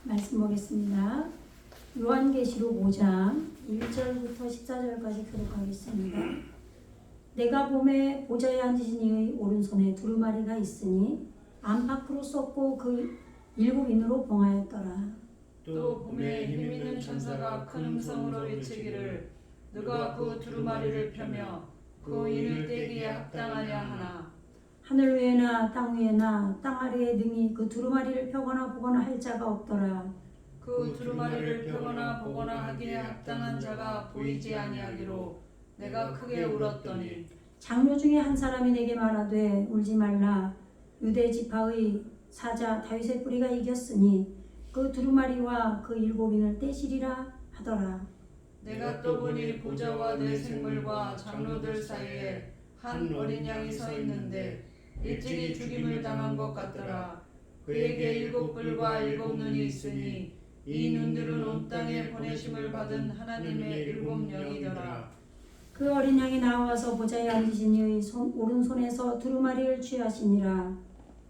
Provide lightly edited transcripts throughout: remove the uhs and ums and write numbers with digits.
말씀 보겠습니다. 요한계시록 5장 1절부터 14절까지 교독하겠습니다. 내가 봄에 보좌에 앉으신 이의 오른손에 두루마리가 있으니 안팎으로 썼고 그 일곱 인으로 봉하였더라. 또 봄에 힘있는 천사가 큰 음성으로 외치기를 누가 그 두루마리를 펴며 그 인을 떼기에 합당하냐 하나. 하늘 위에나 땅 위에나 땅 아래에 능히 그 두루마리를 펴거나 보거나 할 자가 없더라. 그 두루마리를 펴거나 보거나 하기에 합당한 자가 보이지 아니하기로 내가 크게 울었더니 장로 중에 한 사람이 내게 말하되 울지 말라. 유대 지파의 사자 다윗의 뿌리가 이겼으니 그 두루마리와 그 일곱 인을 떼시리라 하더라. 내가 또 보니 보좌와 내 생물과 장로들 사이에 한 어린 양이 서 있는데 일찍이 죽임을 당한 것 같더라. 그에게 일곱 뿔과 일곱 눈이 있으니 이 눈들은 온 땅에 보내심을 받은 하나님의 일곱 영이더라. 그 어린 양이 나와서 보좌에 앉으신 이의 오른손에서 두루마리를 취하시니라.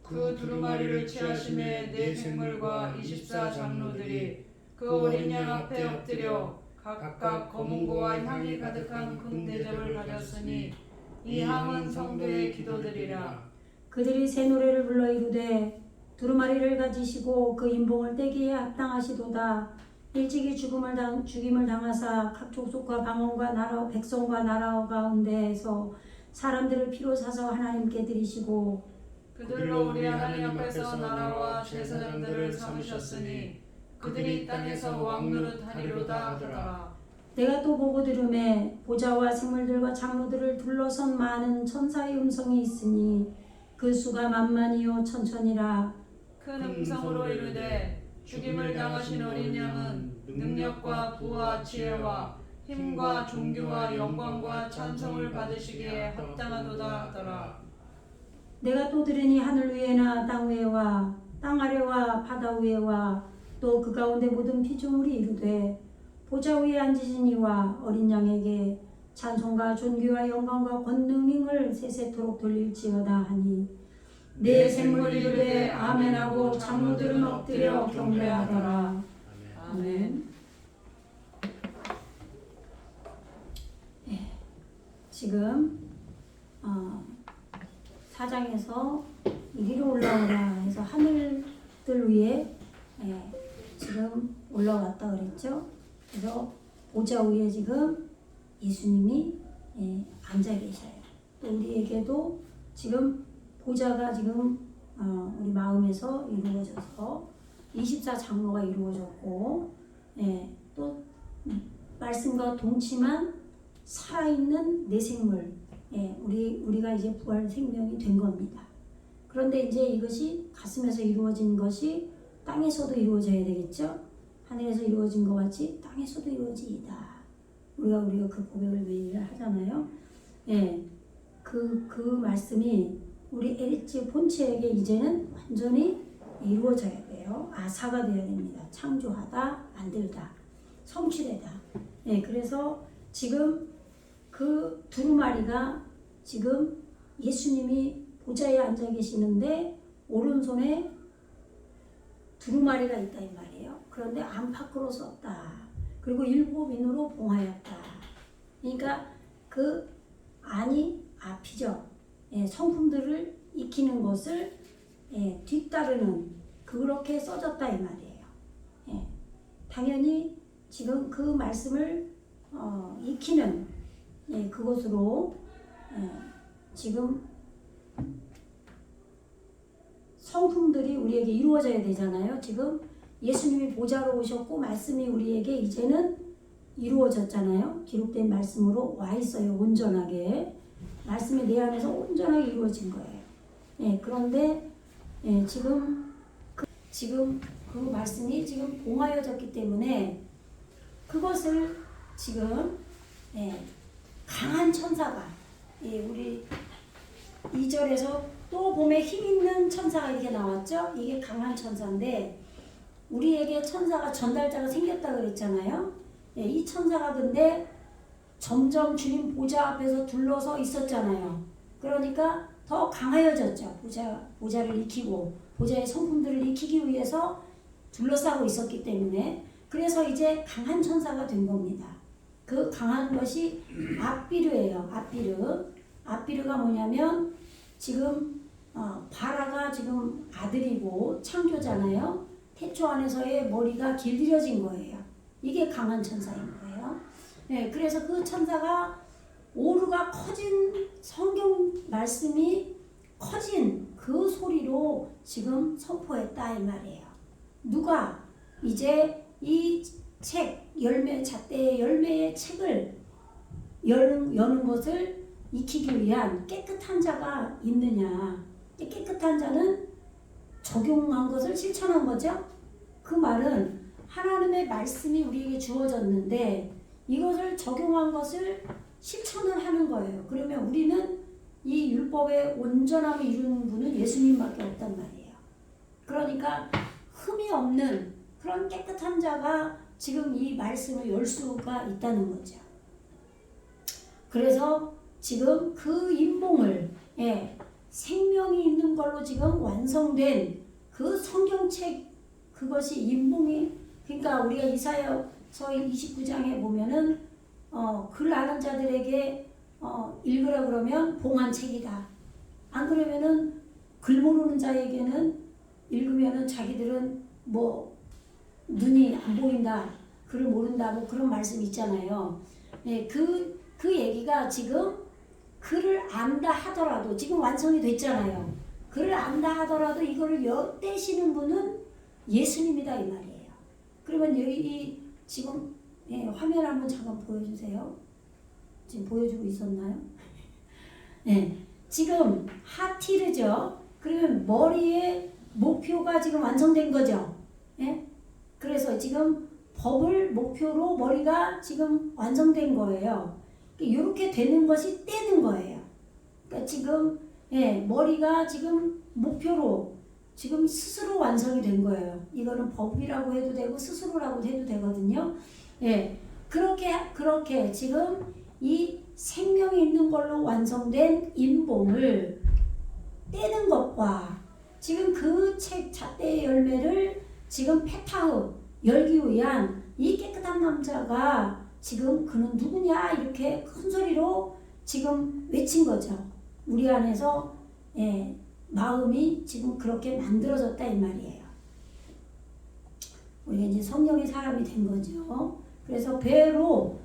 그 두루마리를 취하심에 내 생물과 24 장로들이 그 어린 양 앞에 엎드려 각각 검은고와 향이 가득한 금 대접을 가졌으니 이 향은 성도의 기도들이라. 그들이 새 노래를 불러 이르되 두루마리를 가지시고 그 인봉을 떼기에 합당하시도다. 일찍이 죽임을 당하사 각 족속과 방언과 나라 백성과 나라 가운데에서 사람들을 피로 사서 하나님께 드리시고 그들로 우리 하나님 앞에서 나라와 제사장들을 삼으셨으니 그들이 땅에서 왕노릇 하리로다 하더라. 내가 또 보고 들음에 보좌와 생물들과 장로들을 둘러선 많은 천사의 음성이 있으니 그 수가 만만이요 천천이라. 큰 음성으로 이르되 죽임을 당하신 어린 양은 능력과 부와 지혜와 힘과 존귀와 영광과 찬송을 받으시기에 합당하도다 하더라. 내가 또 들으니 하늘 위에나 땅 위에와 땅 아래와 바다 위에와 또 그 가운데 모든 피조물이 이르되 보좌 위에 앉으신 이와 어린 양에게 찬송과 존귀와 영광과 권능을 세세토록 돌릴지어다 하니 내 생물이 이르되 아멘하고 장로들은 엎드려 경배하더라. 아멘. 지금 4장에서 이리로 올라오라 해서 하늘들 위에 지금 올라왔다 그랬죠. 그래서 보좌 위에 지금 예수님이 앉아 계셔요. 또 우리에게도 지금 보좌가 지금 우리 마음에서 이루어져서 24 장로가 이루어졌고 또 말씀과 동침한 살아있는 내 생물 우리가 이제 부활 생명이 된 겁니다. 그런데 이제 이것이 가슴에서 이루어진 것이 땅에서도 이루어져야 되겠죠. 하늘에서 이루어진 것 같이 땅에서도 이루어지이다. 우리가 그 고백을 매일 하잖아요. 그 말씀이 우리 에리츠 폰체에게 이제는 완전히 이루어져야 돼요. 아사가 되어야 됩니다. 창조하다, 만들다, 성취되다. 그래서 지금 그 두루마리가 지금 예수님이 보좌에 앉아 계시는데 오른손에 두루마리가 있다 이 말이에요. 그런데 안팎으로 썼다. 그리고 일곱 인으로 봉하였다. 그러니까 그 안이 앞이죠. 성품들을 익히는 것을 뒤따르는 그렇게 써졌다 이 말이에요. 당연히 지금 그 말씀을 익히는 그것으로 지금 성품들이 우리에게 이루어져야 되잖아요. 지금 예수님이 보좌로 오셨고 말씀이 우리에게 이제는 이루어졌잖아요. 기록된 말씀으로 와 있어요. 온전하게 말씀이 내 안에서 온전하게 이루어진 거예요. 그런데 지금 그 말씀이 지금 봉하여졌기 때문에 그것을 지금 강한 천사가 우리 2절에서 또 봄에 힘있는 천사가 이렇게 나왔죠. 이게 강한 천사인데 우리에게 천사가 전달자가 생겼다 그랬잖아요. 이 천사가 근데 점점 주님 보좌 앞에서 둘러서 있었잖아요. 그러니까 더 강하여졌죠. 보좌를 익히고 보좌의 성품들을 익히기 위해서 둘러싸고 있었기 때문에 그래서 이제 강한 천사가 된 겁니다. 그 강한 것이 앞비르예요. 앞비르가 뭐냐면 지금 바라가 지금 아들이고 창조잖아요. 태초 안에서의 머리가 길들여진 거예요. 이게 강한 천사인 거예요. 네, 그래서 그 천사가 오류가 커진 성경 말씀이 커진 그 소리로 지금 선포했다 이 말이에요. 누가 이제 이 책 열매 잣대의 열매의 책을 여는 것을 익히기 위한 깨끗한 자가 있느냐. 깨끗한 자는 적용한 것을 실천한 거죠. 그 말은 하나님의 말씀이 우리에게 주어졌는데 이것을 적용한 것을 실천을 하는 거예요. 그러면 우리는 이 율법의 온전함을 이루는 분은 예수님밖에 없단 말이에요. 그러니까 흠이 없는 그런 깨끗한 자가 지금 이 말씀을 열 수가 있다는 거죠. 그래서 지금 그 인봉을 생명이 있는 걸로 지금 완성된 그 성경책 그것이 인봉이 그러니까 우리가 이사야서 29장에 보면은 글 아는 자들에게 읽으라 그러면 봉한 책이다. 안 그러면은 글 모르는 자에게는 읽으면은 자기들은 뭐 눈이 안 보인다, 글을 모른다, 뭐 그런 말씀 있잖아요. 네, 그 얘기가 지금 글을 안다 하더라도 지금 완성이 됐잖아요. 글을 안다 하더라도 이거를 엿대시는 분은 예수님이다 이 말이에요. 그러면 여기 지금 화면 한번 잠깐 보여주세요. 지금 보여주고 있었나요? 네, 지금 하티르죠. 그러면 머리의 목표가 지금 완성된 거죠. 예? 그래서 지금 법을 목표로 머리가 지금 완성된 거예요. 이렇게 되는 것이 떼는 거예요. 그러니까 지금 머리가 지금 목표로 지금 스스로 완성이 된 거예요. 이거는 법이라고 해도 되고 스스로라고 해도 되거든요. 그렇게 지금 이 생명이 있는 걸로 완성된 인봉을 떼는 것과 지금 그 책 잣대의 열매를 지금 페타흐 열기 위한 이 깨끗한 남자가 지금 그는 누구냐 이렇게 큰 소리로 지금 외친 거죠. 우리 안에서 마음이 지금 그렇게 만들어졌다 이 말이에요. 우리가 이제 성령의 사람이 된 거죠. 그래서 배로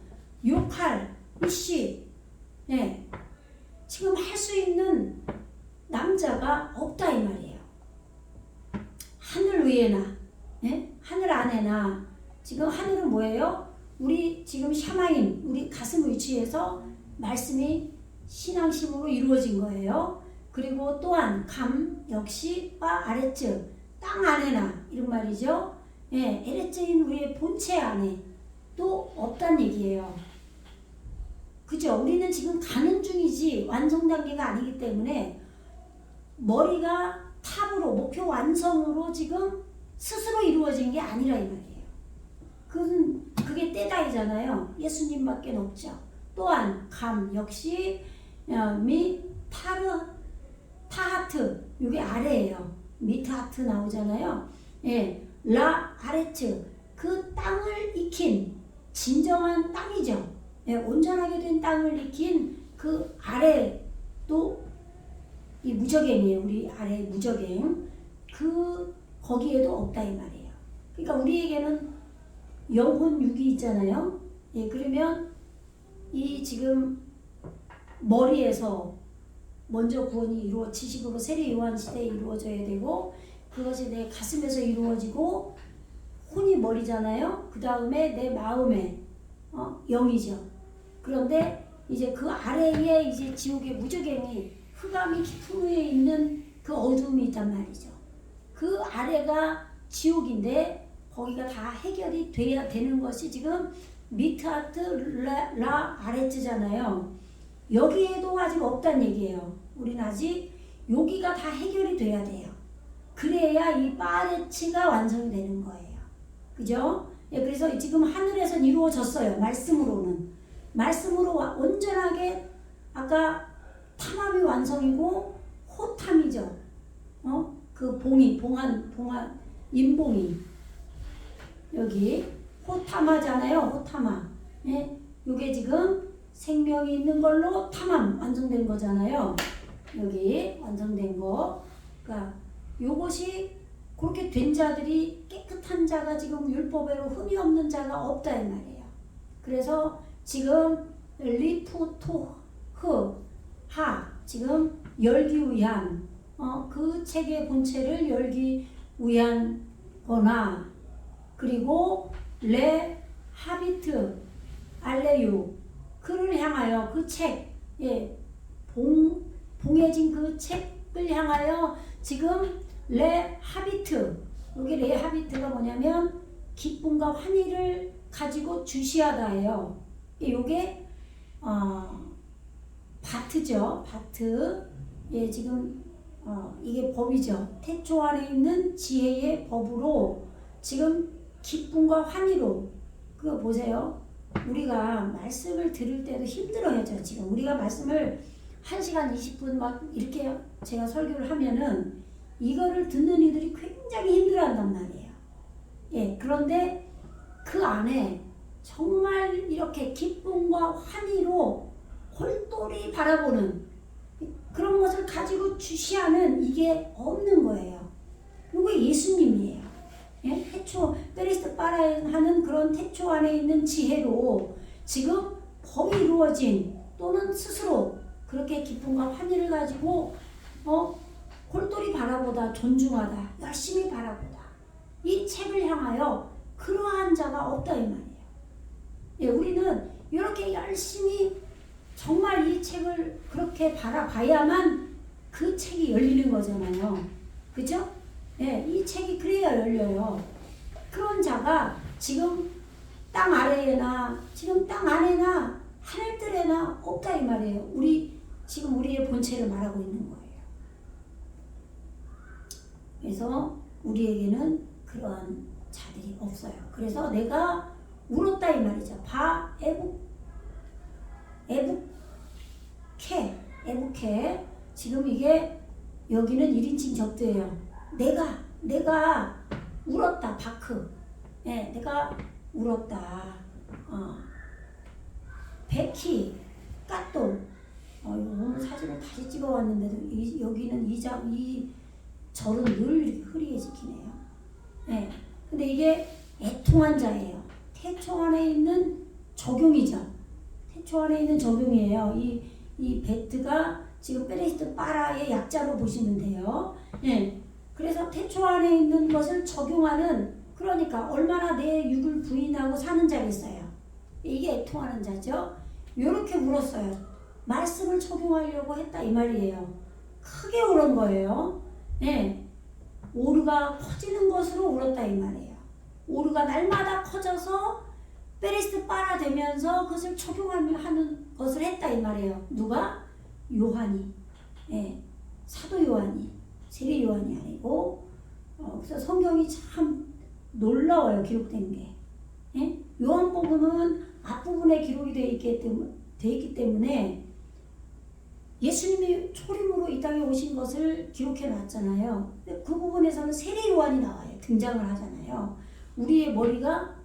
욕할 이씨 지금 할 수 있는 남자가 없다 이 말이에요. 하늘 위에나 하늘 안에나 지금 하늘은 뭐예요? 우리 지금 샤마임 우리 가슴 위치에서 말씀이 신앙심으로 이루어진 거예요. 그리고 또한 감 역시 바 아레츠 땅 안에나 이런 말이죠. 에레츠인 우리의 본체 안에 또 없단 얘기예요. 그죠? 우리는 지금 가는 중이지 완성 단계가 아니기 때문에 머리가 탑으로 목표 완성으로 지금 스스로 이루어진 게 아니라 이 말이에요. 그게 때다이잖아요. 예수님밖에 없죠. 또한 감 역시 타하트 이게 아래예요. 미타하트 나오잖아요. 라 아레츠 그 땅을 익힌 진정한 땅이죠. 온전하게 된 땅을 익힌 그 아래 또 이 무적행이에요. 우리 아래 무적행 거기에도 없다 이 말이에요. 그러니까 우리에게는 영혼 육이 있잖아요. 그러면 이 지금 머리에서 먼저 구원이 지식으로 세례 요한 시대에 이루어져야 되고 그것이 내 가슴에서 이루어지고 혼이 머리잖아요. 그 다음에 내 마음에 영이죠. 그런데 이제 그 아래에 이제 지옥의 무적행이 흑암이 깊은 위에 있는 그 어둠이 있단 말이죠. 그 아래가 지옥인데 거기가 다 해결이 돼야 되는 것이 지금 미트하트 라 아레츠잖아요. 여기에도 아직 없단 얘기예요. 우리는 아직 여기가 다 해결이 돼야 돼요. 그래야 이 파레츠가 완성이 되는 거예요. 그죠? 그래서 지금 하늘에선 이루어졌어요. 말씀으로 온전하게 아까 탐함이 완성이고 호탐이죠. 그 봉한 인봉이 여기 호타마잖아요. 호타마. 예? 요게 지금 생명이 있는 걸로 탐함 완성된 거잖아요. 여기 완성된 거. 그러니까 요것이 그렇게 된 자들이 깨끗한 자가 지금 율법에로 흠이 없는 자가 없다 이 말이에요. 그래서 지금 리푸토흐 하 지금 열기 위한 그 책의 본체를 열기 위한 거나 그리고 레 하비트 알레유 그를 향하여 그 책, 예, 봉해진 그 책을 향하여 지금 레 하비트, 여기 레 하비트가 뭐냐면 기쁨과 환희를 가지고 주시하다예요. 요게 바트죠, 바트. 예, 지금 이게 법이죠. 태초 안에 있는 지혜의 법으로 지금 기쁨과 환희로 그거 보세요. 우리가 말씀을 들을 때도 힘들어하죠. 지금 우리가 말씀을 1시간 20분 막 이렇게 제가 설교를 하면은 이거를 듣는 이들이 굉장히 힘들어한단 말이에요. 예, 그런데 그 안에 정말 이렇게 기쁨과 환희로 홀똘히 바라보는 그런 것을 가지고 주시하는 이게 없는 거예요. 이게 예수님이에요. 예? 태초 베리스트 파라에 하는 그런 태초 안에 있는 지혜로 지금 법이 이루어진 또는 스스로 그렇게 기쁨과 환희를 가지고 홀똘히 바라보다 존중하다 열심히 바라보다 이 책을 향하여 그러한 자가 없다 이 말이에요. 예, 우리는 이렇게 열심히 정말 이 책을 그렇게 바라봐야만 그 책이 열리는 거잖아요. 그죠? 예, 이 책이 그래야 열려요. 그런 자가 지금 땅 아래에나 지금 땅 안에나 하늘들에나 없다 이 말이에요. 지금 우리의 본체를 말하고 있는 거예요. 그래서 우리에게는 그러한 자들이 없어요. 그래서 내가 울었다 이 말이죠. 에부케 지금 이게 여기는 1인칭 접두예요. 내가 울었다 바크. 예, 내가 울었다. 베키 까똥. 오늘 사진을 다시 찍어왔는데도 여기는 이 절은 늘 이렇게 흐리게 지키네요. 예, 근데 이게 애통한 자예요. 태초 안에 있는 적용이죠. 태초 안에 있는 적용이에요. 이 베트가 지금 베레스트 파라의 약자로 보시면 돼요. 예. 그래서 태초 안에 있는 것을 적용하는 그러니까 얼마나 내 육을 부인하고 사는 자가 있어요. 이게 애통하는 자죠. 이렇게 울었어요. 말씀을 적용하려고 했다 이 말이에요. 크게 울은 거예요. 예. 오르가 커지는 것으로 울었다 이 말이에요. 오르가 날마다 커져서 베리스트 파라 되면서 그것을 적용하는 것을 했다 이 말이에요. 누가? 요한이. 예. 사도 요한이. 세례 요한이 아니고 그래서 성경이 참 놀라워요. 기록된 게. 예? 요한복음은 앞부분에 기록이 되어 있기 때문에 예수님이 초림으로 이 땅에 오신 것을 기록해 놨잖아요. 그 부분에서는 세례 요한이 나와요. 등장을 하잖아요. 우리의 머리가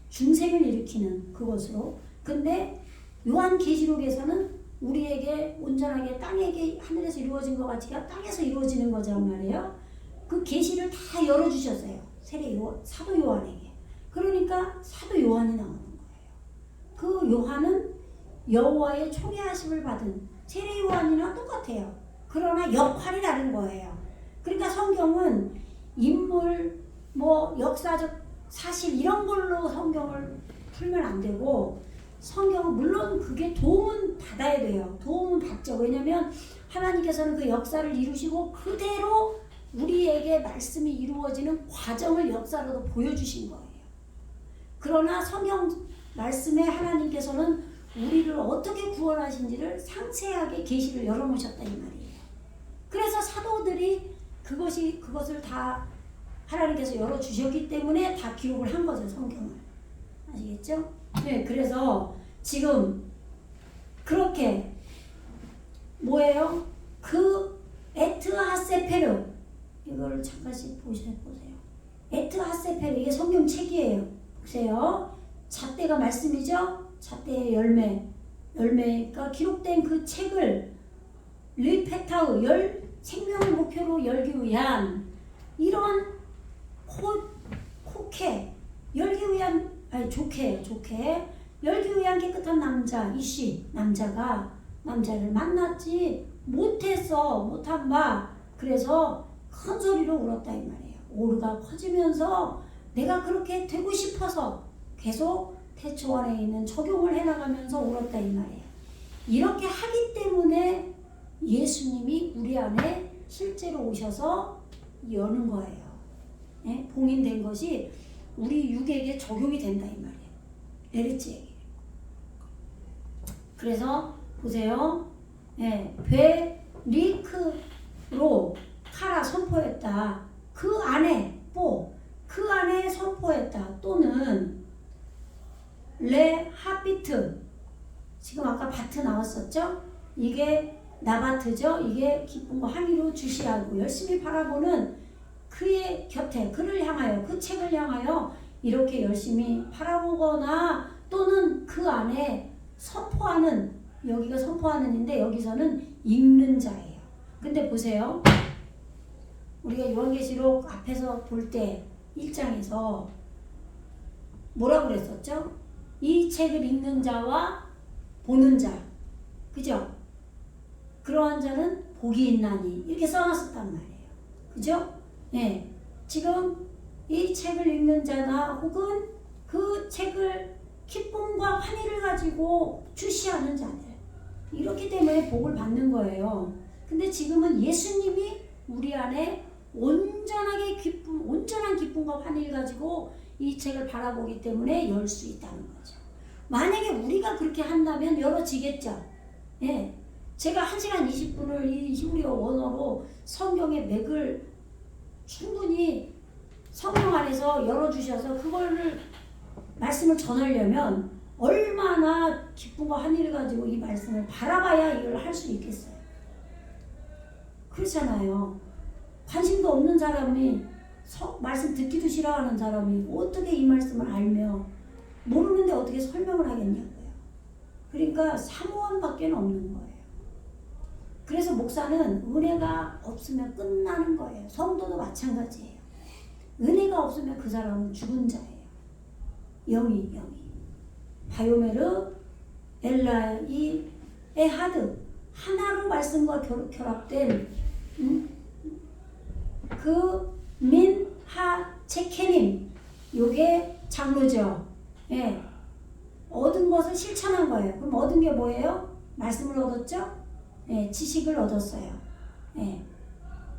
중생을 일으키는 그것으로. 근데 요한계시록에서는 우리에게 온전하게 땅에게 하늘에서 이루어진 것 같이가 땅에서 이루어지는 거란 말이에요. 그 계시를 다 열어주셨어요. 사도 요한에게. 그러니까 사도 요한이 나오는 거예요. 그 요한은 여호와의 총회하심을 받은 세례 요한이랑 똑같아요. 그러나 역할이 다른 거예요. 그러니까 성경은 인물, 역사적 사실 이런 걸로 성경을 풀면 안 되고 성경은 물론 그게 도움은 받아야 돼요. 도움은 받죠. 왜냐하면 하나님께서는 그 역사를 이루시고 그대로 우리에게 말씀이 이루어지는 과정을 역사로도 보여주신 거예요. 그러나 성경 말씀에 하나님께서는 우리를 어떻게 구원하신지를 상세하게 계시를 열어놓으셨다 이 말이에요. 그래서 사도들이 그것을 다 하나님께서 열어주셨기 때문에 다 기록을 한 거죠. 성경을. 아시겠죠? 네, 그래서 지금 그렇게 뭐예요? 그 에트하세페르 이걸 잠깐씩 보세요. 에트하세페르 이게 성경 책이에요. 보세요. 잣대가 말씀이죠. 잣대의 열매가 기록된 그 책을 리페타우 생명을 목표로 열기 위한 이런 좋게 열기 위한 깨끗한 남자 이씨 남자를 만났지 못한 바 그래서 큰 소리로 울었다 이 말이에요. 오르가 커지면서 내가 그렇게 되고 싶어서 계속 태초 안에 있는 적용을 해나가면서 울었다 이 말이에요. 이렇게 하기 때문에 예수님이 우리 안에 실제로 오셔서 여는 거예요. 예? 봉인된 것이 우리 육에게 적용이 된다 이 말이에요. 에르지에게. 그래서 보세요. 예, 베리크로 카라 선포했다. 그 안에 선포했다. 또는 레하비트 지금 아까 바트 나왔었죠? 이게 나바트죠? 이게 기쁨과 항의로 주시하고 열심히 바라보는 그의 곁에 그를 향하여 그 책을 향하여 이렇게 열심히 바라보거나 또는 그 안에 선포하는 여기가 선포하는인데 여기서는 읽는 자예요. 근데 보세요. 우리가 요한계시록 앞에서 볼 때 1장에서 뭐라고 그랬었죠? 이 책을 읽는 자와 보는 자 그죠? 그러한 자는 복이 있나니 이렇게 써놨었단 말이에요. 그죠? 네. 지금 이 책을 읽는 자나 혹은 그 책을 기쁨과 환희를 가지고 주시하는 자들 이렇기 때문에 복을 받는 거예요. 근데 지금은 예수님이 우리 안에 온전한 기쁨과 환희를 가지고 이 책을 바라보기 때문에 열 수 있다는 거죠. 만약에 우리가 그렇게 한다면 열어지겠죠. 예. 제가 1시간 20분을 이 히브리어 원어로 성경의 맥을 충분히 성경 안에서 열어주셔서 그거를 말씀을 전하려면 얼마나 기쁨과 환희를 가지고 이 말씀을 바라봐야 이걸 할 수 있겠어요. 그렇잖아요. 관심도 없는 사람이 말씀 듣기도 싫어하는 사람이 어떻게 이 말씀을 알며 모르는데 어떻게 설명을 하겠냐고요. 그러니까 사모함밖에 없는 거예요. 그래서 목사는 은혜가 없으면 끝나는 거예요. 성도도 마찬가지예요. 은혜가 없으면 그 사람은 죽은 자예요. 영이. 바요메르, 엘라이, 에하드 하나로 말씀과 결합된 그 민하체케님 요게 장로죠. 예. 얻은 것을 실천한 거예요. 그럼 얻은 게 뭐예요? 말씀을 얻었죠? 예, 지식을 얻었어요. 예.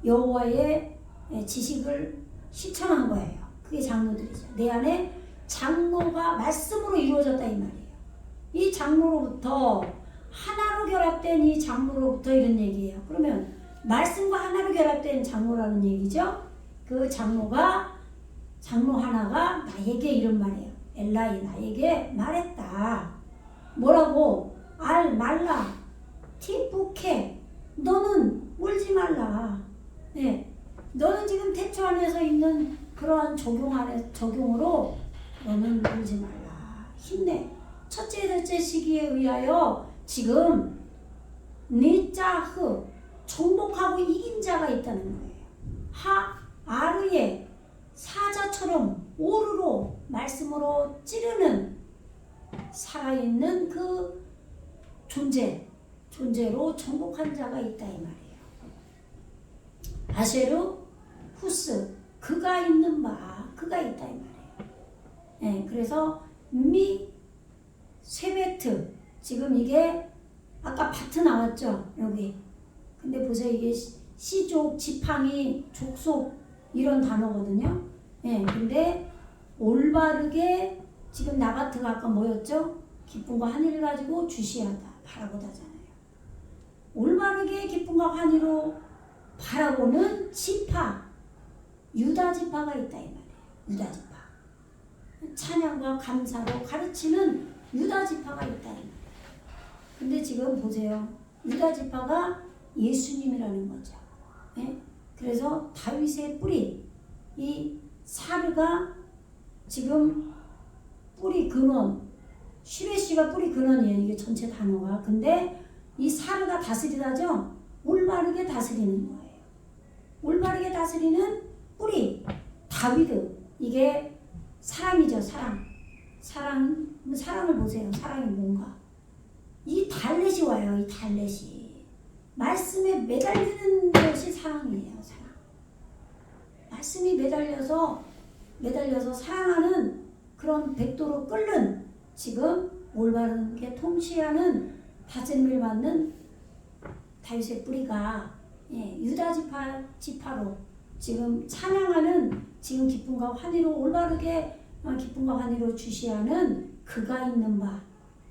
여호와의 지식을 실천한 거예요. 그게 장로들이죠. 내 안에 장로가 말씀으로 이루어졌다 이 말이에요. 이 장로로부터 하나로 결합된 이 장로로부터 이런 얘기예요. 그러면 말씀과 하나로 결합된 장로라는 얘기죠. 그 장로 하나가 나에게 이런 말이에요. 엘라이 나에게 말했다. 뭐라고? 말라 티부케 너는 울지 말라. 네. 너는 지금 태초 안에서 있는 그러한 적용으로 너는 울지 말라. 힘내. 첫째 시기에 의하여 지금 니짜흐 정복하고 이긴 자가 있다는 거예요. 아르의 사자처럼 오르로 말씀으로 찌르는 살아있는 그 존재로 정복한 자가 있다 이 말이에요. 아쉐르 후스 그가 있는 바 그가 있다 이 말이에요. 네, 그래서 세베트 지금 이게 아까 바트 나왔죠 여기. 근데 보세요 이게 시족 지팡이 족속 이런 단어거든요. 예, 근데 올바르게 지금 나바트가 아까 뭐였죠? 기쁨과 환희를 가지고 주시하다 바라보다잖아요. 올바르게 기쁨과 환희로 바라보는 지파 유다 지파가 있다 이 말이에요. 유다 지파 찬양과 감사로 가르치는 유다 지파가 있다 이 말이에요. 근데 지금 보세요. 유다 지파가 예수님이라는 거죠. 예? 그래서 다윗의 뿌리 이 사르가 지금 뿌리 근원. 슈레시가 뿌리 근원이에요. 이게 전체 단어가. 근데 이 사르가 다스리다죠. 올바르게 다스리는 거예요. 올바르게 다스리는 뿌리. 다비드. 이게 사랑이죠. 사랑을 보세요. 사랑이 뭔가. 이 달렛이 와요. 이 달렛이. 말씀에 매달리는 것이 사랑이에요. 사랑. 말씀이 매달려서 사랑하는 그런 백도로 끓는 지금 올바르게 통치하는 다스림을 받는 다윗의 뿌리가 유다 지파로 지금 찬양하는 지금 기쁨과 환희로 올바르게 기쁨과 환희로 주시하는 그가 있는 바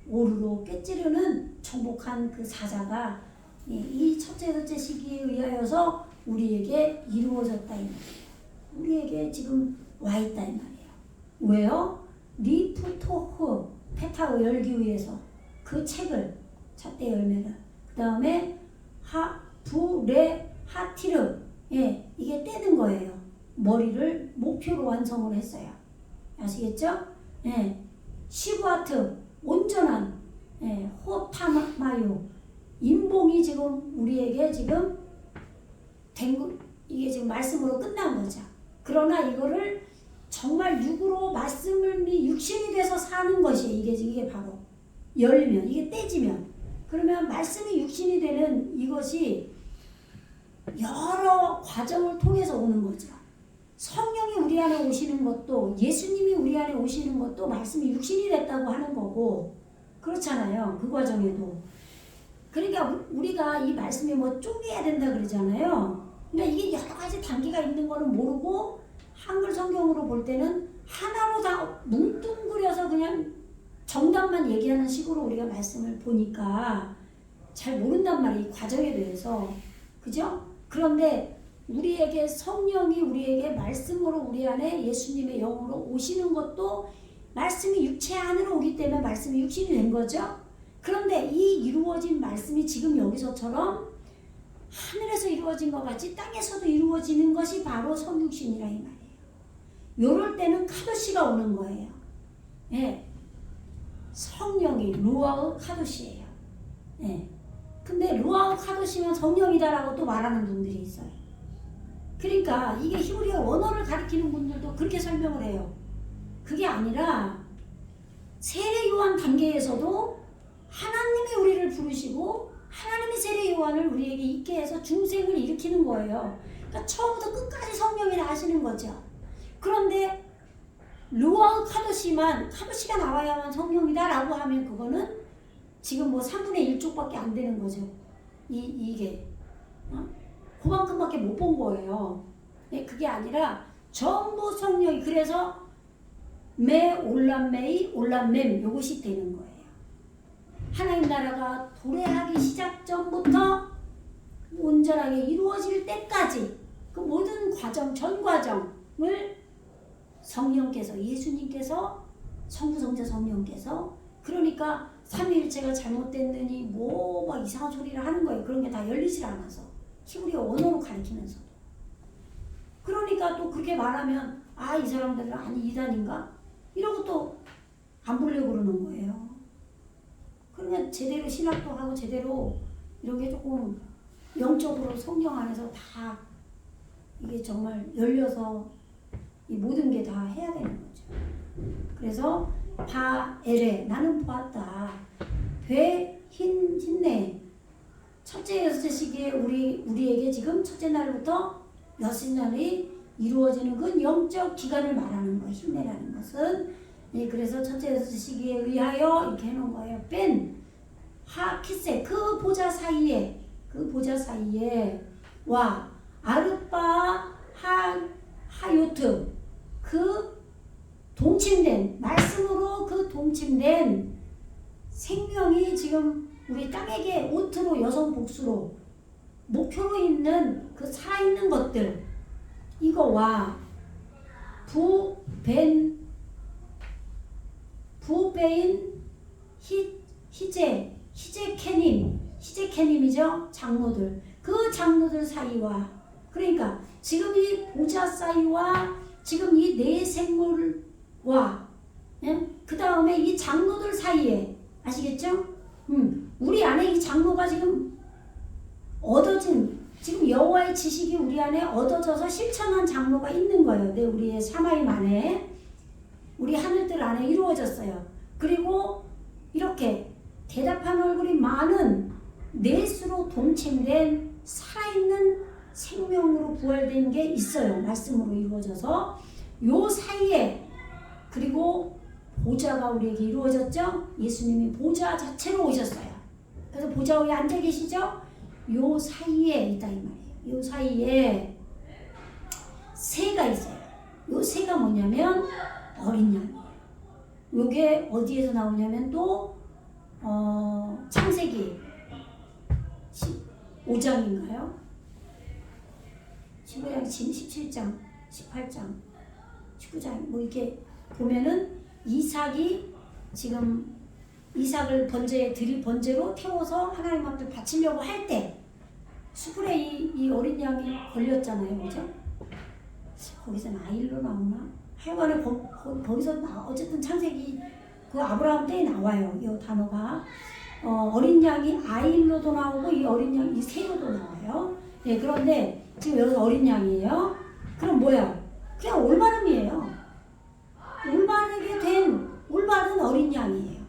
오르로 꿰찌르는 정복한 그 사자가 이 첫째 시기에 의하여서 우리에게 이루어졌다 이 말이에요. 우리에게 지금 와 있다 이 말이에요. 왜요? 리프토흐 페타오 열기 위해서 그 책을 찻대 열매를 그 다음에 부레 하티르 이게 떼는 거예요. 머리를 목표로 완성을 했어요. 아시겠죠? 시부아트 온전한 호타마요 인봉이 지금 우리에게 지금 이게 지금 말씀으로 끝난 거죠. 그러나 이거를 정말 육으로 말씀을 육신이 돼서 사는 것이 이게 바로 열면 이게 떼지면 그러면 말씀이 육신이 되는 이것이 여러 과정을 통해서 오는 거죠. 성령이 우리 안에 오시는 것도 예수님이 우리 안에 오시는 것도 말씀이 육신이 됐다고 하는 거고 그렇잖아요. 그 과정에도. 그러니까 우리가 이 말씀이 뭐 쪼개야 된다 그러잖아요. 그러니까 이게 여러 가지 단계가 있는 거는 모르고 한글 성경으로 볼 때는 하나로 다 뭉뚱그려서 그냥 정답만 얘기하는 식으로 우리가 말씀을 보니까 잘 모른단 말이에요. 이 과정에 대해서. 그죠? 그런데 우리에게 성령이 우리에게 말씀으로 우리 안에 예수님의 영으로 오시는 것도 말씀이 육체 안으로 오기 때문에 말씀이 육신이 된 거죠. 그런데 이 이루어진 말씀이 지금 여기서처럼 하늘에서 이루어진 것 같이 땅에서도 이루어지는 것이 바로 성육신이라 이 말이에요. 요럴 때는 카도시가 오는 거예요. 성령이 루아흐 카도시예요. 근데 루아흐 카도시면 성령이다라고 또 말하는 분들이 있어요. 그러니까 이게 히브리어 원어를 가리키는 분들도 그렇게 설명을 해요. 그게 아니라 세례 요한 단계에서도 하나님이 우리를 부르시고 하나님이 세례 요한을 우리에게 있게 해서 중생을 일으키는 거예요. 그러니까 처음부터 끝까지 성령이라 하시는 거죠. 그런데 루아흐 카도시가 나와야만 성령이다라고 하면 그거는 지금 뭐 3분의 1쪽밖에 안 되는 거죠. 이게 그만큼밖에 못 본 거예요. 그게 아니라 전부 성령이 그래서 올람맴 요것이 되는 거예요. 하나님 나라가 도래하기 시작 전부터 온전하게 이루어질 때까지 그 모든 과정 전 과정을 성령께서 예수님께서 성부 성자 성령께서 그러니까 삼위일체가 잘못됐느니 뭐 막 이상한 소리를 하는 거예요. 그런 게 다 열리질 않아서 히브리어 원어로 가르치면서도 그러니까 또 그렇게 말하면 이 사람들은 아니 이단인가? 이러고 또 안 보려고 그러는 거예요. 그러면 제대로 신학도 하고 제대로 이런 게 조금 영적으로 성령 안에서 다 이게 정말 열려서 이 모든 게 다 해야 되는 거죠. 그래서 바에레 나는 보았다. hinne 첫째 여섯째 시기에 우리에게 지금 첫째 날부터 여섯 날이 이루어지는 그 영적 기간을 말하는 거 힘내라는 것은 그래서 첫째 여섯째 시기에 의하여 이렇게 해놓은 거예요. 하키세 그 보좌 사이에 와 아르바 하요트 그 동침된 말씀으로 그 동침된 생명이 지금 우리 땅에게 오트로 여성 복수로 목표로 있는 그 살아있는 것들 이거와 부베인 히제케님이죠. 장로들 그 장로들 사이와 그러니까 지금 이 보좌 사이와 지금 이 네 생물과 그 안에 이 장로들 사이에 아시겠죠? 우리 안에 이 장로가 지금 지금 여호와의 지식이 우리 안에 얻어져서 실천한 장로가 있는 거예요. 네, 우리의 사마임 안에, 우리 하늘들 안에 이루어졌어요. 그리고 이렇게 대답한 얼굴이 많은 넷으로 동침된 살아있는 생명으로 부활된 게 있어요. 말씀으로 이루어져서 요 사이에, 그리고 보좌가 우리에게 이루어졌죠. 예수님이 보좌 자체로 오셨어요. 그래서 보좌 위에 앉아 계시죠. 요 사이에 있다 이 말이에요. 요 사이에 새가 있어요. 요 새가 뭐냐면 어린 양이에요. 요게 어디에서 나오냐면 또 창세기 15장인가요? 15장, 17장, 18장, 19장 뭐 이렇게 보면은 이삭을 번제로 태워서 하나님 앞에 바치려고 할 때 수풀에 이 어린 양이 걸렸잖아요. 그죠? 거기서는 아일로 나오나? 하여간에 거기서 어쨌든 창세기 그 아브라함 때에 나와요. 이 단어가. 어린 양이 아일로도 나오고 이 어린 양이 새로도 나와요. 예, 그런데 지금 여기서 어린 양이에요. 그럼 뭐야? 그냥 올바름이에요. 올바르게 된 올바른 어린 양이에요.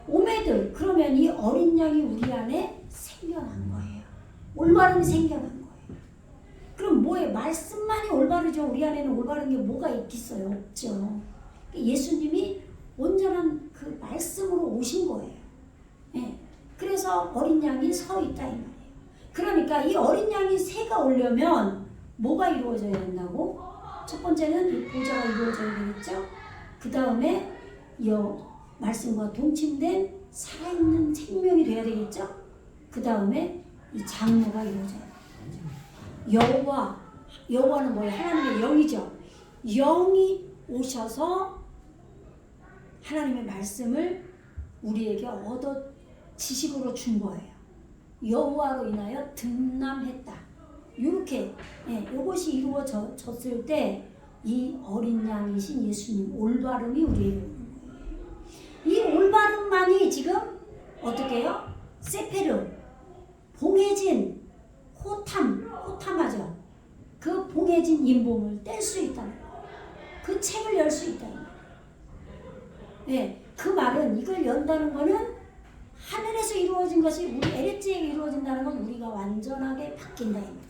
오메드, 그러면 이 어린 양이 우리 안에 생겨난 거예요. 올바름이 생겨난 거예요. 그럼 뭐예요? 말씀만이 올바르죠. 우리 안에는 올바른 게 뭐가 있겠어요? 없죠. 예수님이 온전한 그 말씀으로 오신 거예요. 네. 그래서 어린 양이 서 있다 이 말이에요. 그러니까 이 어린 양이 새가 오려면 뭐가 이루어져야 된다고? 첫 번째는 이 보좌가 이루어져야 되겠죠. 그 다음에 이 말씀과 동침된 살아있는 생명이 돼야 되겠죠. 그 다음에 이 장로가 이루어져야 돼요. 여호와는 뭐예요? 하나님의 영이죠. 영이 오셔서 하나님의 말씀을 우리에게 지식으로 준 거예요. 여호와로 인하여 등남했다. 이렇게 이것이 이루어졌을 때 이 어린 양이신 예수님 올바름이 우리에게 오는 거예요. 이 올바름만이 지금 어떻게 해요? 세페르, 봉해진, 호탐하죠. 그 봉해진 인봉을 뗄 수 있다는 거예요. 그 책을 열 수 있다는 거예요. 네, 그 말은 이걸 연다는 거는 하늘에서 이루어진 것이 우리 에레츠에게 이루어진다는 건 우리가 완전하게 바뀐다 이 말이에요.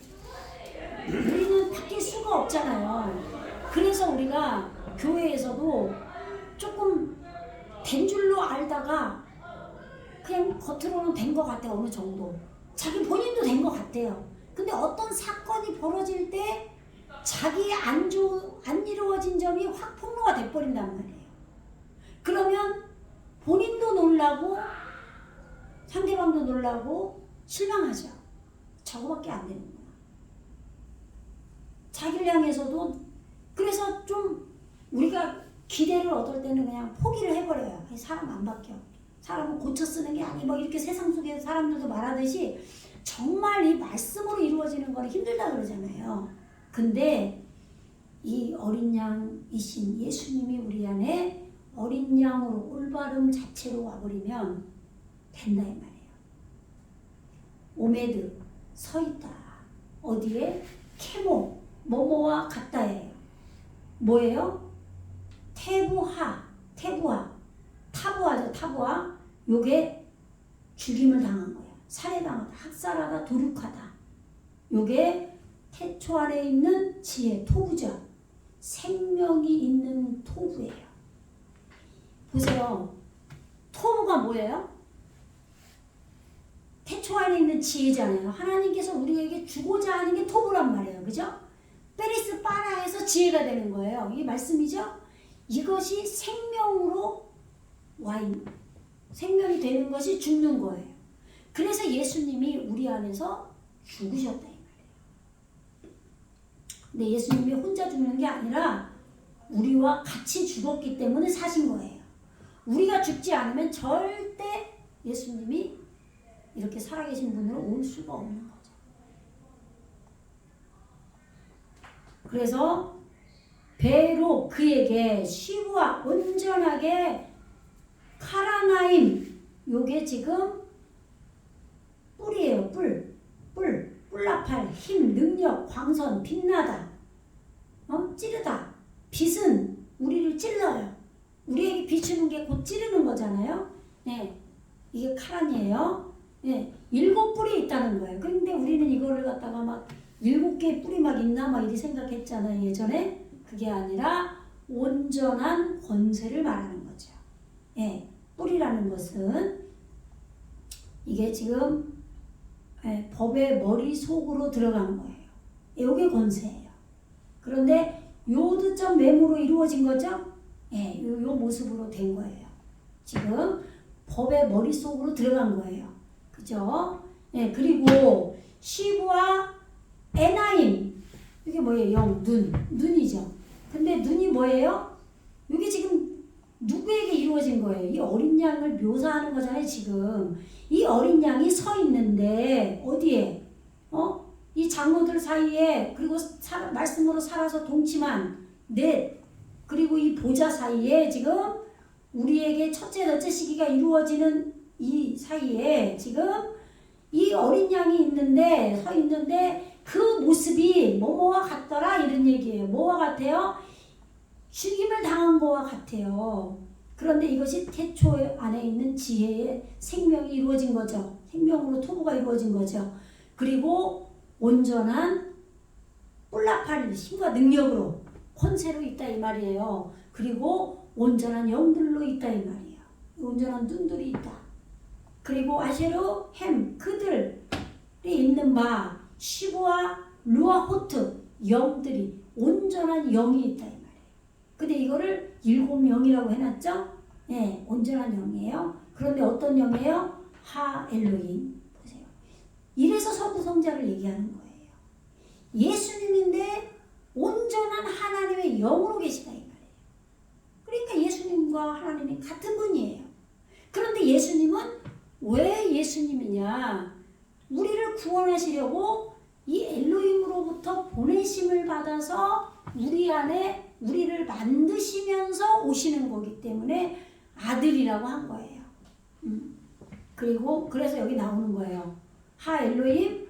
우리는 바뀔 수가 없잖아요. 그래서 우리가 교회에서도 조금 된 줄로 알다가 그냥 겉으로는 된 것 같아요. 어느 정도 자기 본인도 된 것 같아요. 근데 어떤 사건이 벌어질 때 자기 안 이루어진 점이 확 폭로가 돼버린단 말이에요. 그러면 본인도 놀라고 상대방도 놀라고 실망하죠. 저거밖에 안 되는 거야. 자기를 향해서도. 그래서 좀 우리가 기대를 얻을 때는 그냥 포기를 해버려요. 사람 안 바뀌어. 사람은 고쳐 쓰는 게 아니 뭐 이렇게 세상 속에 사람들도 말하듯이 정말 이 말씀으로 이루어지는 건 힘들다 그러잖아요. 근데 이 어린 양이신 예수님이 우리 안에 어린 양으로 올바름 자체로 와버리면 된다 이 말이에요. 오메드, 서 있다. 어디에? 케모, 뭐뭐와 같다예요. 뭐예요? 타부하죠. 타부하. 요게 죽임을 당한 거예요. 살해당하다, 학살하다, 도륙하다. 요게 태초 안에 있는 지혜, 토부죠. 생명이 있는 토부예요. 보세요. 토부가 뭐예요? 태초 안에 있는 지혜잖아요. 하나님께서 우리에게 주고자 하는 게 토부란 말이에요. 그죠? 페리스 파라에서 지혜가 되는 거예요. 이게 말씀이죠? 이것이 생명으로 생명이 되는 것이 죽는 거예요. 그래서 예수님이 우리 안에서 죽으셨다 이 말이에요. 근데 예수님이 혼자 죽는 게 아니라 우리와 같이 죽었기 때문에 사신 거예요. 우리가 죽지 않으면 절대 예수님이 이렇게 살아계신 분으로 올 수가 없는 거죠. 그래서 배로 그에게 쉬부와 온전하게 카라나임, 요게 지금 뿔이에요. 뿔나팔, 힘, 능력, 광선, 빛나다, 찌르다. 빛은 우리를 찔러요. 우리에게 비추는 게 곧 찌르는 거잖아요. 네, 이게 카란이에요. 네, 7뿔이 있다는 거예요. 근데 우리는 이거를 갖다가 막 7개의 뿔이 막 있나 막 이렇게 생각했잖아요, 예전에. 그게 아니라 온전한 권세를 말하는 거죠. 예, 뿔이라는 것은 이게 지금 법의 머릿속으로 들어간 거예요. 이게 권세예요. 그런데 요드점 매무로 이루어진 거죠? 예, 요 모습으로 된 거예요. 지금 법의 머릿속으로 들어간 거예요. 그죠? 예, 그리고 시부와 에나임, 이게 뭐예요? 눈이죠. 근데 눈이 뭐예요? 이게 지금 누구에게 이루어진 거예요? 이 어린 양을 묘사하는 거잖아요, 지금. 이 어린 양이 서 있는데, 어디에? 이 장로들 사이에, 그리고 말씀으로 살아서 동침한 넷, 그리고 이 보좌 사이에 지금 우리에게 첫째, 둘째 시기가 이루어지는 이 사이에 지금 이 어린 양이 있는데, 서 있는데, 그 모습이 뭐뭐와 같더라, 이런 얘기예요. 뭐와 같아요? 죽임을 당한 거와 같아요. 그런데 이것이 태초 안에 있는 지혜의 생명이 이루어진 거죠. 생명으로 토부가 이루어진 거죠. 그리고 온전한 뿔나팔 힘과 능력으로 권세로 있다 이 말이에요. 그리고 온전한 영들로 있다 이 말이에요. 온전한 눈들이 있다. 그리고 아쉐르 햄 그들이 있는 바 시부와 루아호트 영들이 온전한 영이 있다 이 말이에요. 근데 이거를 7영이라고 해놨죠? 네, 온전한 영이에요. 그런데 어떤 영이에요? 하 엘로힘. 보세요. 이래서 서구성자를 얘기하는 거예요. 예수님인데 온전한 하나님의 영으로 계시다 이 말이에요. 그러니까 예수님과 하나님이 같은 분이에요. 그런데 예수님은 왜 예수님이냐? 우리를 구원하시려고 이 엘로힘으로부터 보내심을 받아서 우리 안에 우리를 만드시면서 오시는 거기 때문에 아들이라고 한 거예요. 그리고 그래서 여기 나오는 거예요. 하 엘로힘,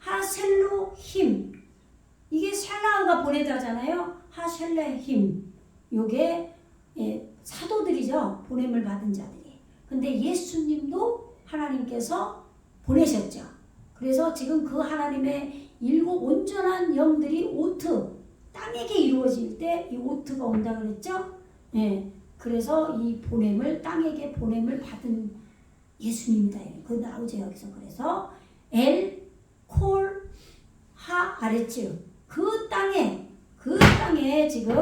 하셀로 힘. 이게 샬라가 보내다잖아요. 하셀레 힘. 요게 사도들이죠. 보냄을 받은 자들이. 근데 예수님도 하나님께서 보내셨죠. 그래서 지금 그 하나님의 7 온전한 영들이 오트, 땅에게 이루어질 때 이 오트가 온다 그랬죠? 예. 그래서 이 보냄을, 땅에게 보냄을 받은 예수님이다. 그 나오죠, 여기서. 그래서 콜, 하, 아레츠. 그 땅에 지금,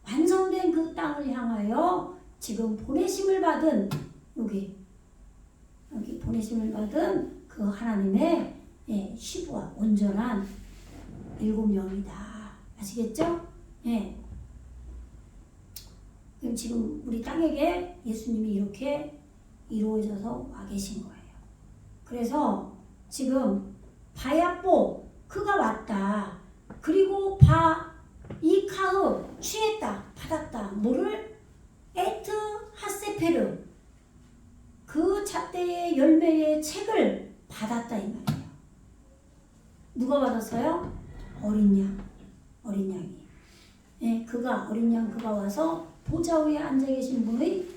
완성된 그 땅을 향하여 지금 보내심을 받은, 여기 보내심을 받은 그 하나님의 시부와 온전한 7영이다. 아시겠죠? 예. 그럼 지금 우리 땅에게 예수님이 이렇게 이루어져서 와 계신 거예요. 그래서 지금 바야뽀 그가 왔다. 그리고 이카흐 취했다. 받았다. 뭐를? 에트 하세페르 그 잣대의 열매의 책을 받았다 이 말이에요. 누가 받았어요? 어린 양이. 예, 어린 양 그가 와서 보좌 위에 앉아 계신 분의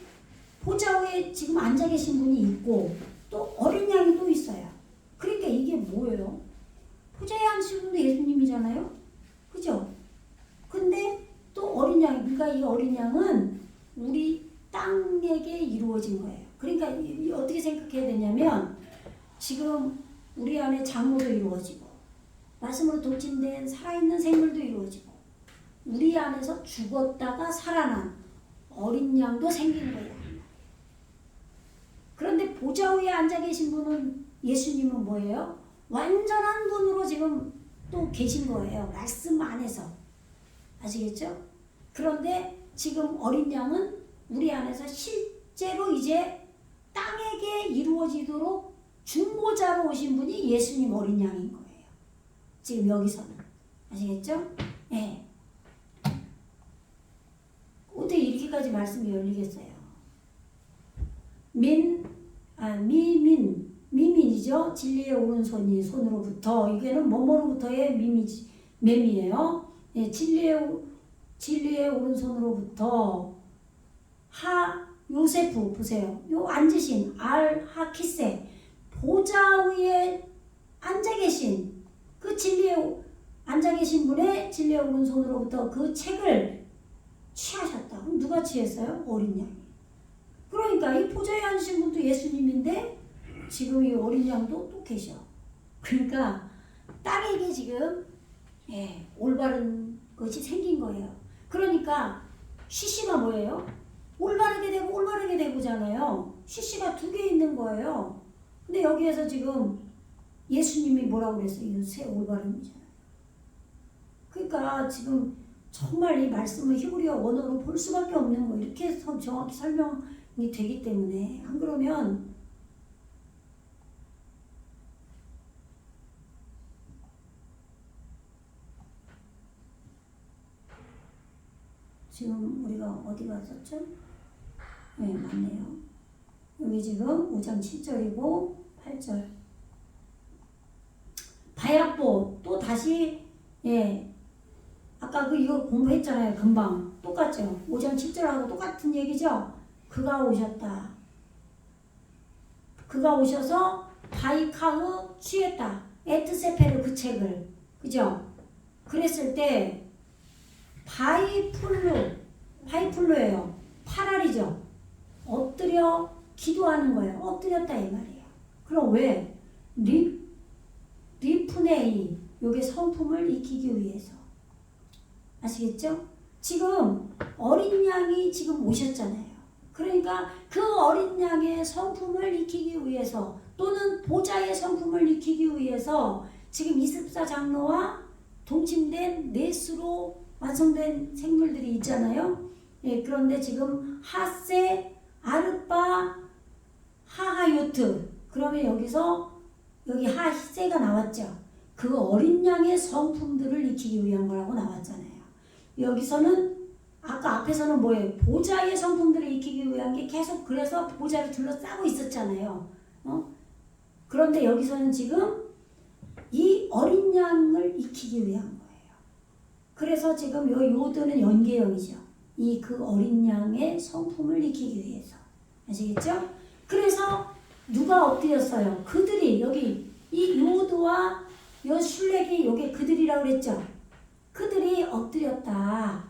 보좌 위에 지금 앉아 계신 분이 있고 또 어린 양이 또 있어요. 그러니까 이게 뭐예요? 보좌에 앉으신 분도 예수님이잖아요. 그죠? 근데 또 어린 양이, 그러니까 이 어린 양은 우리 땅에게 이루어진 거예요. 그러니까 어떻게 생각해야 되냐면 지금 우리 안에 장로도 이루어지고 말씀으로 도침된 살아있는 생물도 이루어지고 우리 안에서 죽었다가 살아난 어린 양도 생긴 거예요. 그런데 보좌 위에 앉아 계신 분은 예수님은 뭐예요? 완전한 분으로 지금 또 계신 거예요. 말씀 안에서. 아시겠죠? 그런데 지금 어린 양은 우리 안에서 실제로 이제 땅에게 이루어지도록 중보자로 오신 분이 예수님 어린 양인 거예요. 지금 여기서는. 아시겠죠? 예. 어떻게 이렇게까지 말씀이 열리겠어요? 미민이죠. 진리의 오른손이 손으로부터 이게는 뭐뭐로부터의 맴이에요. 예, 진리의 오른손으로부터 요세프 보세요. 요 앉으신 하키세 보좌 위에 앉아 계신 그 앉아 계신 분의 진리의 오른손으로부터 그 책을 취하셨다. 그럼 누가 취했어요? 어린 양이. 그러니까 이 보좌에 앉으신 분도 예수님인데 지금 이 어린 양도 또 계셔. 그러니까 딸에게 지금 올바른 것이 생긴 거예요. 그러니까 시시가 뭐예요? 올바르게 되고잖아요. 시시가 두 개 있는 거예요. 근데 여기에서 지금 예수님이 뭐라고 그랬어요? 이건 새 올바름이잖아요. 그러니까 지금 정말 이 말씀을 히브리어 원어로 볼 수밖에 없는 거 이렇게 정확히 설명이 되기 때문에 안 그러면 지금 우리가 어디 갔었죠? 네, 맞네요. 여기 지금 5장 7절이고 8절. 바야뽀 또 다시 아까 이거 공부했잖아요. 금방 똑같죠. 5장 7절하고 똑같은 얘기죠. 그가 오셨다. 그가 오셔서 바이카흐 취했다. 에트세페르 그 책을 그죠? 그랬을 때 바이풀루예요. 8알이죠. 엎드려 기도하는 거예요. 엎드렸다 이 말이에요. 그럼 왜? 리프네이 요게 성품을 익히기 위해서. 아시겠죠? 지금 어린 양이 지금 오셨잖아요. 그러니까 그 어린 양의 성품을 익히기 위해서 또는 보좌의 성품을 익히기 위해서 지금 24장로와 동침된 넷으로 완성된 생물들이 있잖아요. 그런데 지금 하세, 아르빠, 하하요트. 그러면 여기 하세가 나왔죠. 그 어린 양의 성품들을 익히기 위한 거라고 나왔잖아요. 여기서는 아까 앞에서는 뭐예요? 보좌의 성품들을 익히기 위한 게 계속 그래서 보좌를 둘러싸고 있었잖아요. 그런데 여기서는 지금 이 어린 양을 익히기 위한 거예요. 그래서 지금 요드는 연계형이죠. 그 어린 양의 성품을 익히기 위해서. 아시겠죠? 그래서 누가 엎드렸어요? 그들이 여기 이 요드와 요 슐렉이 요게 그들이라고 그랬죠? 그들이 엎드렸다.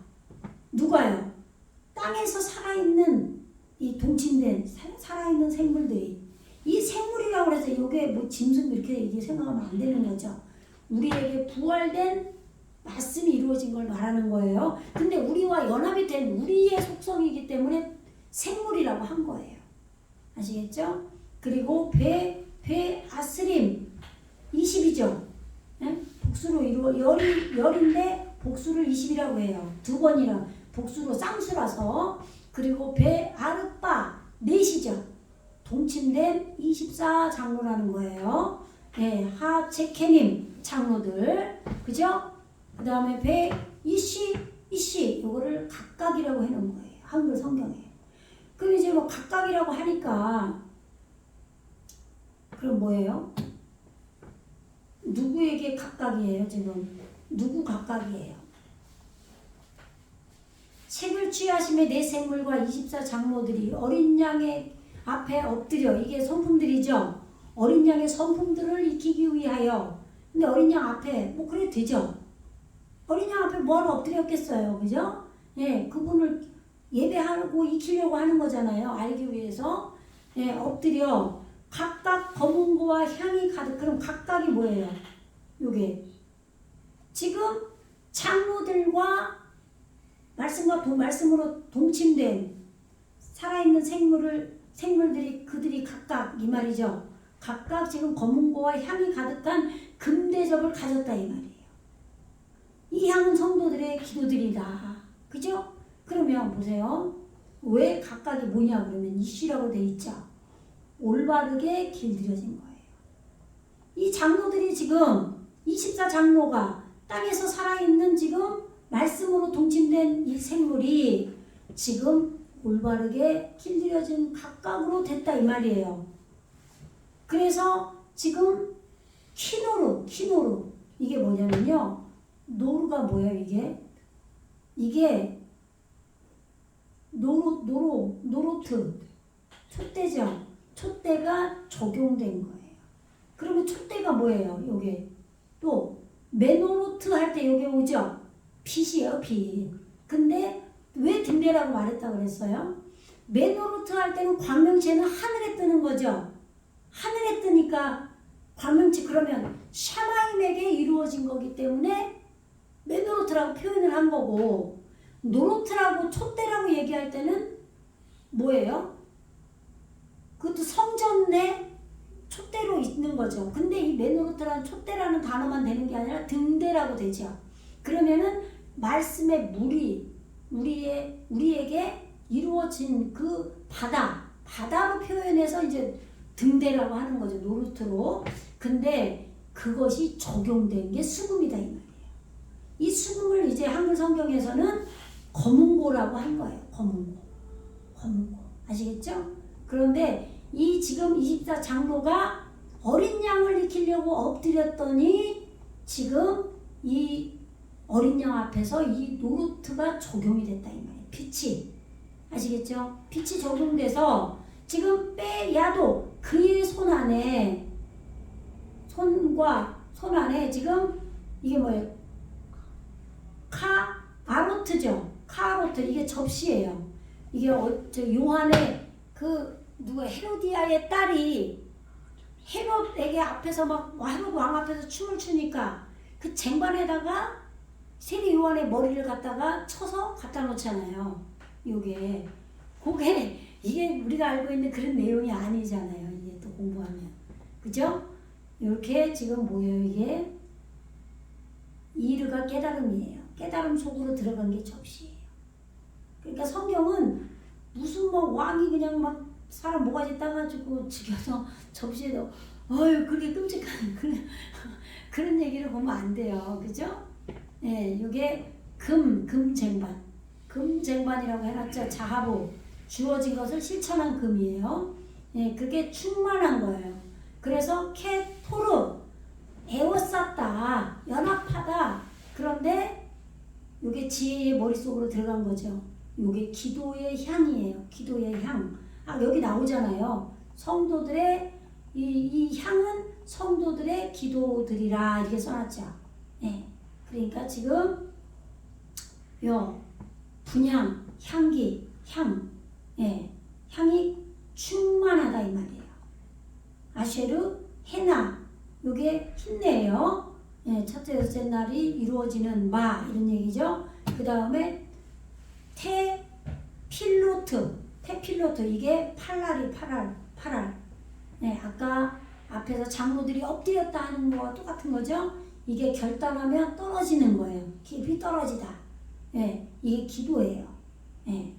누가요? 땅에서 살아있는 이 동침된 살아있는 생물들이 이 생물이라고 해서 요게 뭐 짐승 이렇게 생각하면 안 되는 거죠. 우리에게 부활된 말씀이 이루어진 걸 말하는 거예요. 근데 우리와 연합이 된 우리의 속성이기 때문에 생물이라고 한 거예요. 아시겠죠? 그리고 배 아스림 20이죠. 복수로 이루어 열인데 복수를 20이라고 해요. 두 번이라 복수로 쌍수라서. 그리고 배 아르빠 넷이죠. 동침된 24장로라는 거예요. 하체케님 장로들 그죠? 그 다음에 배 이시 요거를 각각이라고 해놓은 거예요. 한글 성경에. 그럼 이제 뭐 각각이라고 하니까 그럼 뭐예요? 누구에게 각각이에요 지금? 누구 각각이에요? 책을 취하심에 네 생물과 24장로들이 어린 양의 앞에 엎드려. 이게 성품들이죠. 어린 양의 성품들을 익히기 위하여. 근데 어린 양 앞에 뭐 그래도 되죠. 어린 양 앞에 뭐하러 엎드렸겠어요. 그죠? 그분을 예배하고 익히려고 하는 거잖아요. 알기 위해서. 엎드려 각각 검은고와 향이 가득. 그럼 각각이 뭐예요? 요게 지금 장로들과 말씀으로 동침된 살아있는 생물들이 그들이 각각 이 말이죠. 각각 지금 검은고와 향이 가득한 금대접을 가졌다 이 말이에요. 이 향은 성도들의 기도들이다. 그죠? 그러면 보세요. 왜 각각이 뭐냐 그러면 이씨라고 돼 있죠. 올바르게 길들여진 거예요. 이 장로들이 지금 24장로가 땅에서 살아있는 지금 말씀으로 동침된 이 생물이 지금 올바르게 길들여진 각각으로 됐다 이 말이에요. 그래서 지금 키노루 이게 뭐냐면요. 노루가 뭐예요 이게 노로트 촛대죠. 촛대가 적용된 거예요. 그러면 촛대가 뭐예요? 요게 또 메노로트 할 때 요게 오죠? 빛이에요, 빛. 근데 왜 등대라고 말했다고 그랬어요? 메노로트 할 때는 광명체는 하늘에 뜨는 거죠. 하늘에 뜨니까 광명체 그러면 샤마임에게 이루어진 거기 때문에 메노로트라고 표현을 한 거고, 노로트라고 촛대라고 얘기할 때는 뭐예요? 그것도 성전 내 촛대로 있는 거죠. 근데 이 메노로트라는 촛대라는 단어만 되는 게 아니라 등대라고 되죠. 그러면은 말씀의 우리에게 이루어진 그 바다로 표현해서 이제 등대라고 하는 거죠. 노루트로. 근데 그것이 적용된 게 수금이다 이 말이에요. 이 수금을 이제 한글 성경에서는 거문고라고 한 거예요. 거문고. 아시겠죠? 그런데 이 지금 24장로가 어린 양을 익히려고 엎드렸더니 지금 이 어린 양 앞에서 이 노루트가 적용이 됐다 이 말이에요. 빛이. 아시겠죠? 빛이 적용돼서 지금 빼야도 그의 손 안에 지금 이게 뭐예요? 아로트죠. 카아로트 이게 접시예요. 이게 요한의 헤로디아의 딸이 헤롯에게 앞에서 헤롯 왕 앞에서 춤을 추니까 그 쟁반에다가 세리 요한의 머리를 갖다가 쳐서 갖다 놓잖아요. 그게 이게 우리가 알고 있는 그런 내용이 아니잖아요. 이게 또 공부하면. 그죠? 이렇게 지금 뭐예요 이게? 이르가 깨달음이에요. 깨달음 속으로 들어간 게 접시예요. 그러니까 성경은 무슨 왕이 그냥 사람 모가지 따가지고 죽여서 접시에다 그렇게 끔찍한 그런 얘기를 보면 안 돼요. 그죠? 예, 이게 금쟁반이라고 해놨죠. 자하부 주어진 것을 실천한 금이에요. 예, 그게 충만한 거예요. 그래서 케토르 에워쌌다, 연합하다. 그런데 이게 지혜의 머릿속으로 들어간 거죠. 이게 기도의 향이에요. 기도의 향. 여기 나오잖아요. 성도들의 이 향은 성도들의 기도들이라 이렇게 써놨죠. 예. 그러니까 지금 분향, 향기, 향이 충만하다 이 말이에요. 아쉐르, 헤나, 요게 힘내요. 예, 첫째, 둘째 날이 이루어지는 이런 얘기죠. 그 다음에 테필로트 이게 팔알. 네, 아까 앞에서 장로들이 엎드렸다 하는 거와 똑같은 거죠. 이게 결단하면 떨어지는 거예요. 깊이 떨어지다. 네, 이게 기도예요. 네.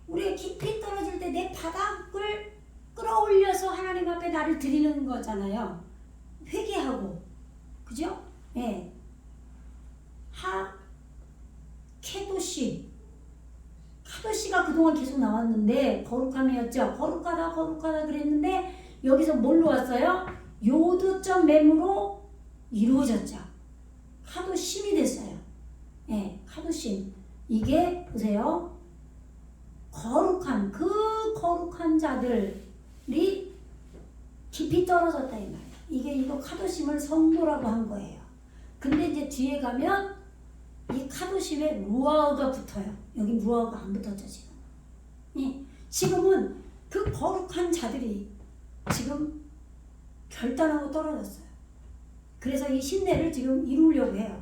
우리가 깊이 떨어질 때 내 바닥을 끌어올려서 하나님 앞에 나를 드리는 거잖아요. 회개하고. 그죠? 네. 카도시가 그동안 계속 나왔는데 거룩함이었죠. 거룩하다 그랬는데 여기서 뭘로 왔어요? 요드점 맴으로 이루어졌죠. 카도심이 됐어요. 예, 카도심. 이게 보세요. 거룩한 자들이 깊이 떨어졌다 이 말이에요. 이거 카도심을 성도라고 한 거예요. 근데 이제 뒤에 가면 이 카도심에 루아흐가 붙어요. 여기 루아흐가 안 붙었죠 지금. 예, 지금은 그 거룩한 자들이 지금 결단하고 떨어졌어요. 그래서 이 신내를 지금 이루려고 해요.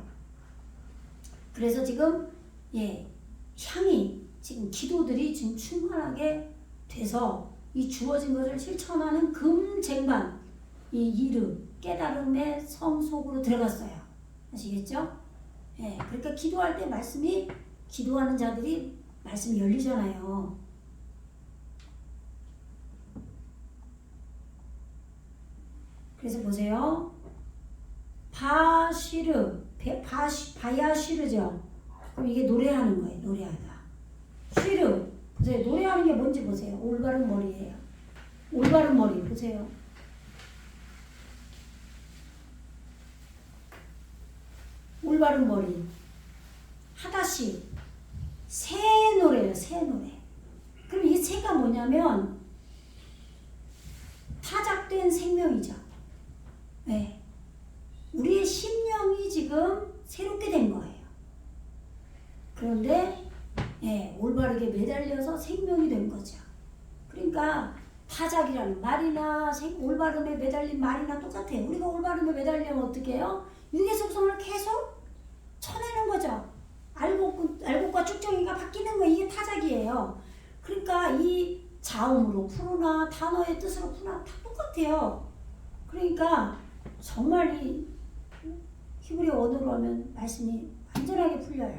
그래서 지금 향이 지금 기도들이 지금 충만하게 돼서 이 주어진 것을 실천하는 금쟁반 이 이르 깨달음의 성 속으로 들어갔어요. 아시겠죠? 예, 그러니까 기도할 때 기도하는 자들이 말씀이 열리잖아요. 그래서 보세요. 바야 쉬르죠. 그럼 이게 노래하는 거예요. 노래하다. 쉬르. 보세요. 노래하는 게 뭔지 보세요. 올바른 머리예요. 올바른 머리 보세요. 올바른 머리. 하다시. 새 노래예요. 새 노래. 그럼 이 새가 뭐냐면 타작된 생명이죠. 네. 우리의 심령이 지금 새롭게 된 거예요. 그런데 올바르게 매달려서 생명이 된 거죠. 그러니까 타작이라는 말이나 올바름에 매달린 말이나 똑같아요. 우리가 올바름에 매달리면 어떻게 해요? 육의 속성을 계속 쳐내는 거죠. 알곡과 쭉정이가 바뀌는 거, 이게 타작이에요. 그러니까 이 자음으로 푸르나 단어의 뜻으로 푸르나 다 똑같아요. 그러니까 정말 이 히브리어 언어로 하면 말씀이 완전하게 풀려요.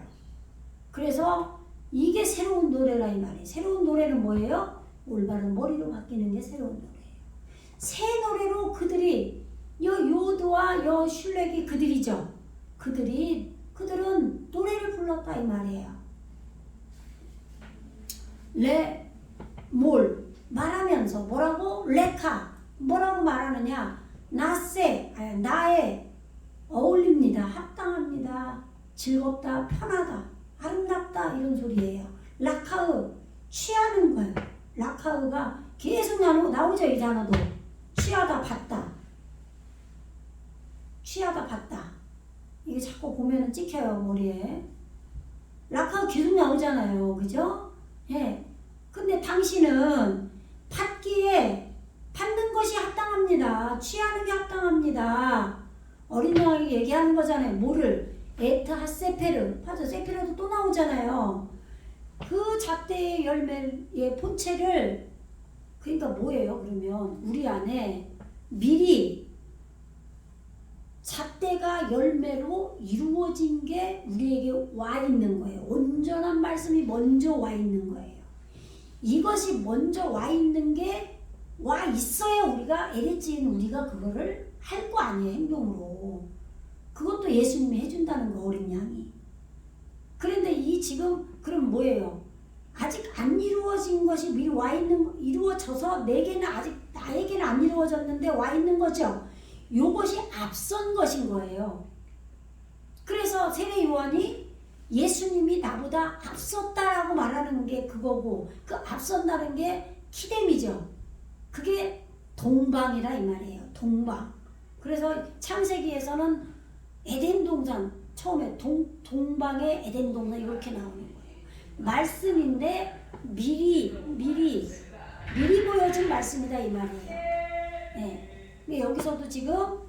그래서 이게 새로운 노래라 이 말이에요. 새로운 노래는 뭐예요? 올바른 머리로 바뀌는 게 새로운 노래예요. 새 노래로 그들이 요드와 슐렉이 그들이죠. 그들은 노래를 불렀다 이 말이에요. 말하면서 뭐라고? 레카 뭐라고 말하느냐? 나에 어울립니다. 합당합니다. 즐겁다. 편하다. 아름답다. 이런 소리예요. 라카으 취하는 거예요. 라카으가 계속 나오죠. 이 단어도. 취하다 봤다. 이게 자꾸 보면은 찍혀요. 머리에. 라카으 계속 나오잖아요. 그죠? 예. 근데 당신은 받는 것이 합당합니다. 취하는 게 합당합니다. 어린 양에게 얘기하는 거잖아요. 뭐를? 에트 하세페르. 맞아. 세페르도 또 나오잖아요. 그 잣대의 열매의 본체를, 그러니까 뭐예요? 그러면 우리 안에 미리 잣대가 열매로 이루어진 게 우리에게 와 있는 거예요. 온전한 말씀이 먼저 와 있는 거예요. 이것이 먼저 와 있는 게 와 있어야 우리가 에레찌인 우리가 그거를 할 거 아니에요. 행동으로. 그것도 예수님이 해준다는 거, 어린 양이. 그런데 그럼 뭐예요? 아직 안 이루어진 것이 미리 이루어져서 나에게는 안 이루어졌는데 와 있는 거죠. 요것이 앞선 것인 거예요. 그래서 세례 요한이 예수님이 나보다 앞섰다라고 말하는 게 그거고, 그 앞선다는 게 키뎀이죠. 그게 동방이라 이 말이에요. 동방. 그래서 창세기에서는 에덴 동산, 처음에 동방의 에덴 동산 이렇게 나오는 거예요. 말씀인데 미리 보여준 말씀이다 이 말이에요. 네. 근데 여기서도 지금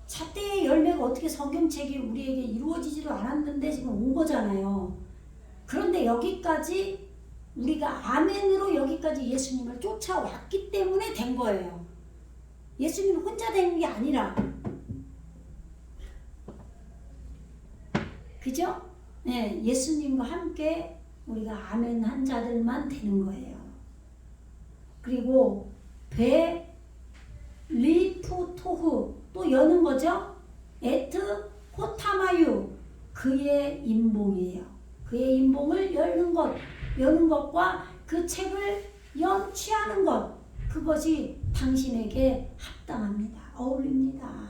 잣대의 열매가 어떻게 성경책이 우리에게 이루어지지도 않았는데 지금 온 거잖아요. 그런데 여기까지 우리가 아멘으로 여기까지 예수님을 쫓아왔기 때문에 된 거예요. 예수님 혼자 된 게 아니라. 그죠? 네, 예수님과 함께 우리가 아멘 한 자들만 되는 거예요. 그리고 리푸토후 또 여는 거죠? 에트 호타마유 그의 임봉이에요. 그의 임봉을 여는 것과 그 책을 취하는 것, 그것이 당신에게 합당합니다. 어울립니다.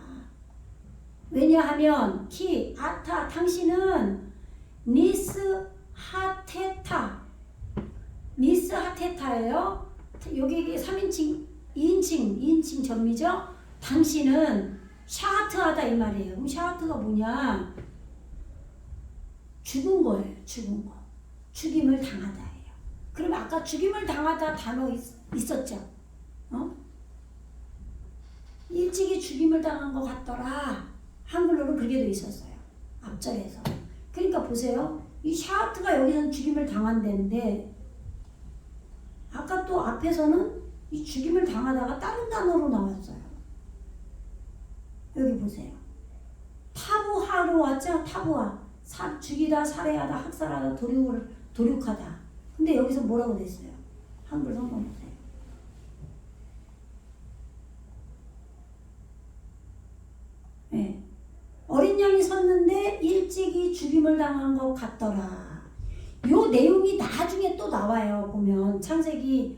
왜냐하면 당신은 니스하테타예요. 여기 3인칭 2인칭 전미죠. 당신은 샤하트하다 이 말이에요. 그럼 샤하트가 뭐냐? 죽은 거예요. 죽은 거. 죽임을 당하다예요. 그럼 아까 죽임을 당하다 단어 있었죠? 일찍이 죽임을 당한 것 같더라. 한글로는 그렇게 돼 있었어요. 앞절에서. 그러니까 보세요. 이 샤하트가 여기서는 죽임을 당한다는데 아까 또 앞에서는 이 죽임을 당하다가 다른 단어로 나왔어요. 여기 보세요. 타부하로 왔죠? 타부하. 죽이다, 살해하다, 학살하다, 도륙하다. 근데 여기서 뭐라고 됐어요? 한글 성경 보세요. 네. 어린 양이 섰는데 일찍이 죽임을 당한 것 같더라. 요 내용이 나중에 또 나와요. 보면 창세기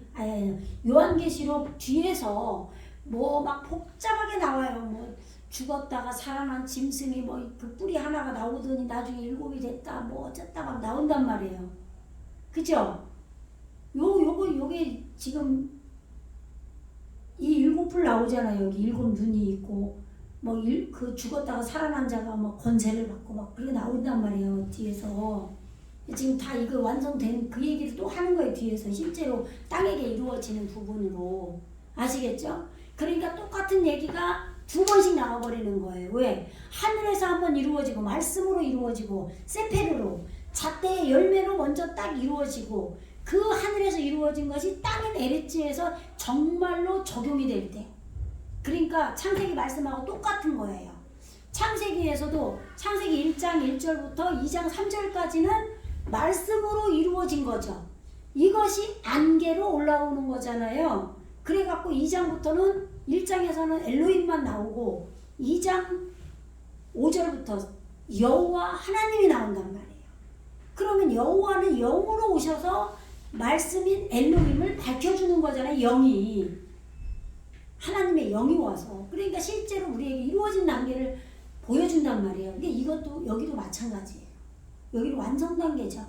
요한계시록 뒤에서 뭐 막 복잡하게 나와요. 뭐 죽었다가 살아난 짐승이 뭐 그 뿔이 하나가 나오더니 나중에 7이 됐다 뭐 어쨌다 막 나온단 말이에요. 그죠? 요게 지금 이 7뿔 나오잖아요. 여기 7눈이 있고 뭐 그 죽었다가 살아난 자가 뭐 권세를 받고 막 그렇게 나온단 말이에요. 뒤에서 지금 다 이거 완성된 그 얘기를 또 하는 거예요. 뒤에서 실제로 땅에게 이루어지는 부분으로 아시겠죠? 그러니까 똑같은 얘기가 2번씩 나와버리는 거예요. 왜? 하늘에서 한번 이루어지고 말씀으로 이루어지고 세페르로 잣대의 열매로 먼저 딱 이루어지고 그 하늘에서 이루어진 것이 땅인 에레츠에서 정말로 적용이 될 때, 그러니까 창세기 말씀하고 똑같은 거예요. 창세기에서도 창세기 1장 1절부터 2장 3절까지는 말씀으로 이루어진 거죠. 이것이 안개로 올라오는 거잖아요. 그래갖고 2장부터는 1장에서는 엘로힘만 나오고 2장 5절부터 여호와 하나님이 나온단 말이에요. 그러면 여호와는 영으로 오셔서 말씀인 엘로힘을 밝혀주는 거잖아요. 영이 하나님의 영이 와서, 그러니까 실제로 우리에게 이루어진 단계를 보여준단 말이에요. 근데 이것도 여기도 마찬가지예요. 여기는 완성 단계죠.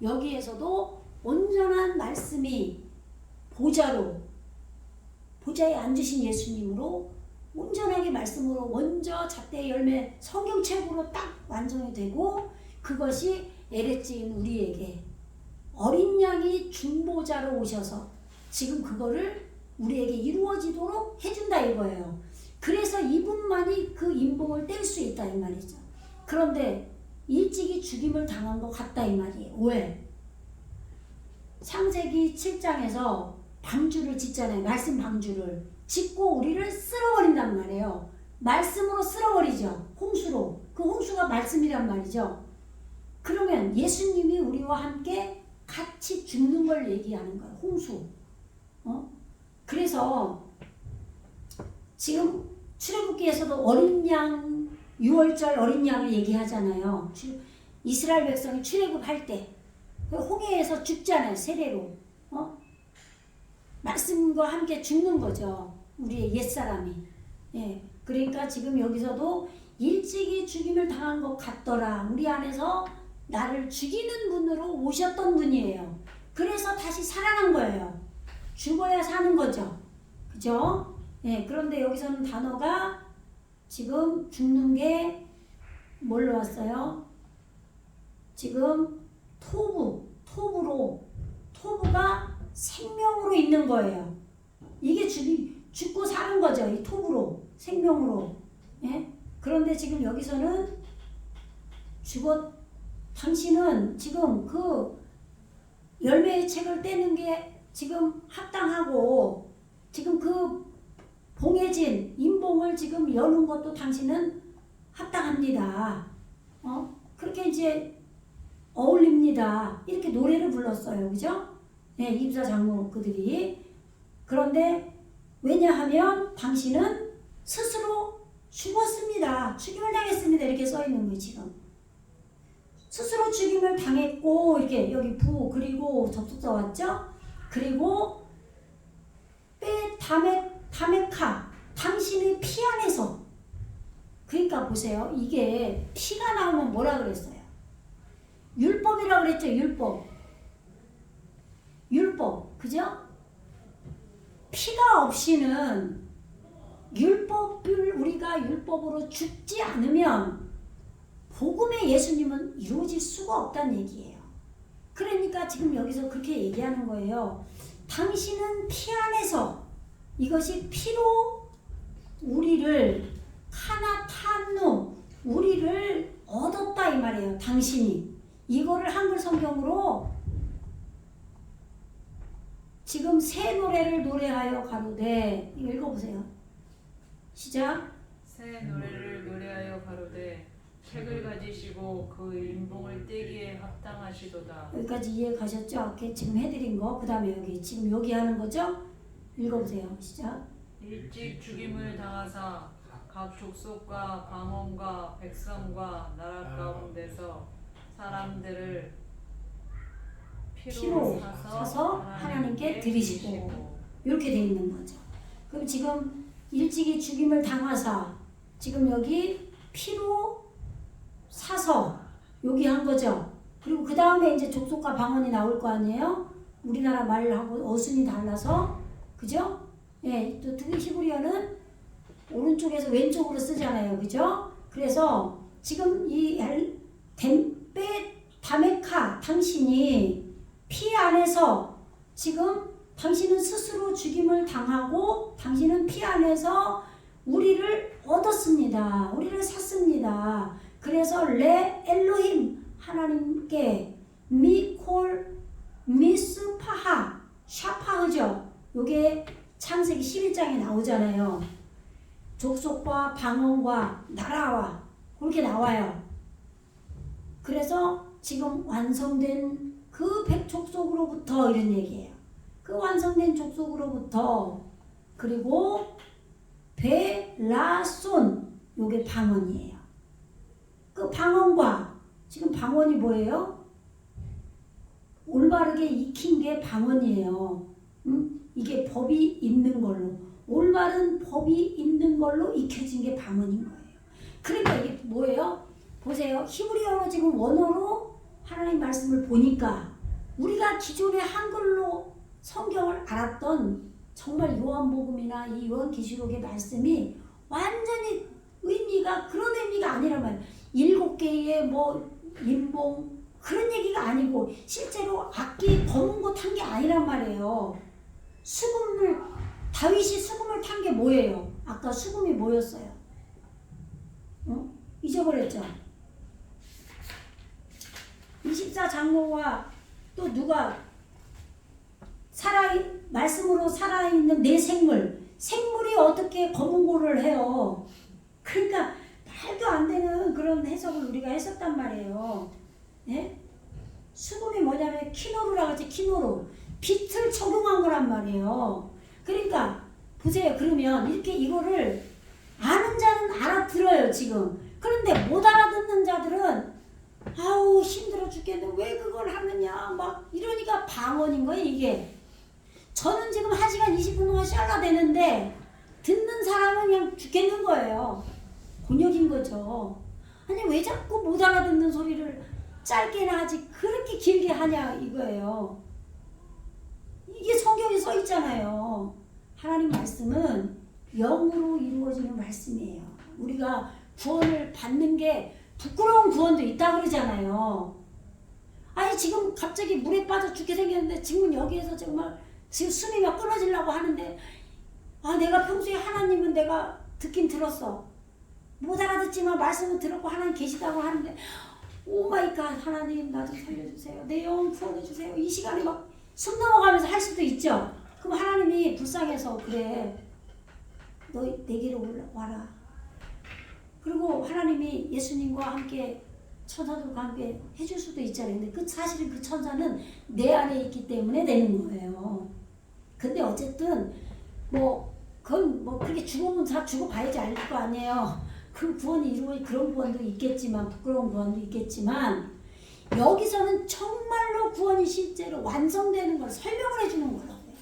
여기에서도 온전한 말씀이 보좌에 앉으신 예수님으로 온전하게 말씀으로 먼저 잣대의 열매 성경책으로 딱 완성이 되고, 그것이 에레츠인 우리에게 어린 양이 중보자로 오셔서 지금 그거를 우리에게 이루어지도록 해준다 이거예요. 그래서 이분만이 그 인봉을 뗄 수 있다 이 말이죠. 그런데 일찍이 죽임을 당한 것 같다 이 말이에요. 왜? 창세기 7장에서 방주를 짓잖아요. 말씀 방주를 짓고 우리를 쓸어버린단 말이에요. 말씀으로 쓸어버리죠. 홍수로. 그 홍수가 말씀이란 말이죠. 그러면 예수님이 우리와 함께 같이 죽는 걸 얘기하는 거예요. 홍수. 그래서 지금 출애굽기에서도 어린 양, 6월절 어린 양을 얘기하잖아요. 이스라엘 백성이 출애굽할 때 홍해에서 죽잖아요. 세례로. 말씀과 함께 죽는 거죠. 우리의 옛사람이. 예. 그러니까 지금 여기서도 일찍이 죽임을 당한 것 같더라. 우리 안에서 나를 죽이는 분으로 오셨던 분이에요. 그래서 다시 살아난 거예요. 죽어야 사는 거죠. 그죠? 예. 그런데 여기서는 단어가 지금 죽는 게 뭘로 왔어요? 지금 토부가 생명으로 있는 거예요. 이게 죽고 사는 거죠. 이 토부로, 생명으로. 예? 그런데 지금 여기서는 당신은 지금 그 열매의 책을 떼는 게 지금 합당하고, 지금 그 봉해진 인봉을 지금 여는 것도 당신은 합당합니다. 그렇게 이제 어울립니다. 이렇게 노래를 불렀어요. 그죠? 네, 입사 장로 그들이. 그런데 왜냐하면 당신은 스스로 죽었습니다. 죽임을 당했습니다. 이렇게 써 있는 거예요. 지금 스스로 죽임을 당했고, 이렇게 여기 그리고 접속사 왔죠? 그리고 다메카 당신의 피 안에서. 그러니까 보세요. 이게 피가 나오면 뭐라 그랬어요? 율법이라고 그랬죠. 율법. 그죠? 피가 없이는 우리가 율법으로 죽지 않으면 복음의 예수님은 이루어질 수가 없다는 얘기예요. 그러니까 지금 여기서 그렇게 얘기하는 거예요. 당신은 피 안에서, 이것이 피로 우리를 카나탄누, 우리를 얻었다 이 말이에요. 당신이. 이거를 한글 성경으로 지금 새 노래를 노래하여 가로되, 이거 읽어보세요. 시작. 새 노래를 노래하여 가로되 책을 가지시고 그 인봉을 떼기에 합당하시도다. 여기까지 이해 가셨죠? 지금 해드린 거. 그 다음에 여기 하는 거죠? 읽어보세요. 시작. 일찍 죽임을 당하사 각 족속과 방언과 백성과 나라 가운데서 사람들을 피로 사서 하나님께 드리시고 이렇게 돼 있는 거죠. 그럼 지금 일찍이 죽임을 당하사 지금 여기 피로 사서 여기 한 거죠. 그리고 그 다음에 이제 족속과 방언이 나올 거 아니에요. 우리나라 말하고 어순이 달라서 그죠? 예, 또 특히 히브리어는 오른쪽에서 왼쪽으로 쓰잖아요. 그죠? 그래서 지금 이 다메카 당신이 피 안에서 지금 당신은 스스로 죽임을 당하고 당신은 피 안에서 우리를 얻었습니다. 우리를 샀습니다. 그래서 레 엘로힘 하나님께 미콜 미스파하 샤파흐죠. 요게 창세기 11장에 나오잖아요. 족속과 방언과 나라와 그렇게 나와요. 그래서 지금 완성된 그 백족속으로부터 이런 얘기예요. 그 완성된 족속으로부터 그리고 베라손 요게 방언이에요. 그 방언과 지금 방언이 뭐예요? 올바르게 익힌 게 방언이에요. 이게 법이 있는 걸로 올바른 법이 있는 걸로 익혀진 게 방언인 거예요. 그러니까 이게 뭐예요? 보세요. 히브리어로 지금 원어로 하나님 말씀을 보니까 우리가 기존의 한글로 성경을 알았던 정말 요한복음이나 이 요한계시록의 말씀이 완전히 의미가 그런 의미가 아니란 말이에요. 7개의 뭐 인봉 그런 얘기가 아니고 실제로 악기 검은 거 탄 게 아니란 말이에요. 다윗이 수금을 탄 게 뭐예요? 아까 수금이 뭐였어요? 잊어버렸죠? 24장로와 또 누가 말씀으로 살아있는 내 생물이 어떻게 검은 고를 해요? 그러니까 말도 안 되는 그런 해석을 우리가 했었단 말이에요. 예? 수금이 뭐냐면 키노루라고 하지. 키노루 빛을 적용한 거란 말이에요. 그러니까 보세요. 그러면 이렇게 이거를 아는 자는 알아들어요 지금. 그런데 못 알아듣는 자들은 아우 힘들어 죽겠네 왜 그걸 하느냐 막 이러니까 방언인 거예요 이게. 저는 지금 1시간 20분 동안 샬라대는데 듣는 사람은 그냥 죽겠는 거예요. 곤욕인 거죠. 아니 왜 자꾸 못 알아듣는 소리를 짧게나 하지 그렇게 길게 하냐 이거예요. 이게 성경에 써 있잖아요. 하나님 말씀은 영으로 이루어지는 말씀이에요. 우리가 구원을 받는 게 부끄러운 구원도 있다 그러잖아요. 아니 지금 갑자기 물에 빠져 죽게 생겼는데 지금 여기에서 정말 지금 숨이 막 끊어지려고 하는데 내가 평소에 하나님은 내가 듣긴 들었어. 못 알아듣지만 말씀은 들었고 하나님 계시다고 하는데 오마이갓 하나님 나 좀 살려주세요. 내 영혼 구원해주세요. 이 시간에 막 숨 넘어가면서 할 수도 있죠. 그럼 하나님이 불쌍해서 그래 너 내게로 와라. 그리고 하나님이 예수님과 함께 천사들과 함께 해줄 수도 있잖아요. 근데 사실은 그 천사는 내 안에 있기 때문에 되는 거예요. 근데 어쨌든 그건 그렇게 죽으면 다 죽어봐야지 알 거 아니에요. 그 구원이 그런 구원도 있겠지만 부끄러운 구원도 있겠지만 여기서는 정말로 구원이 실제로 완성되는 걸 설명을 해주는 거라고요.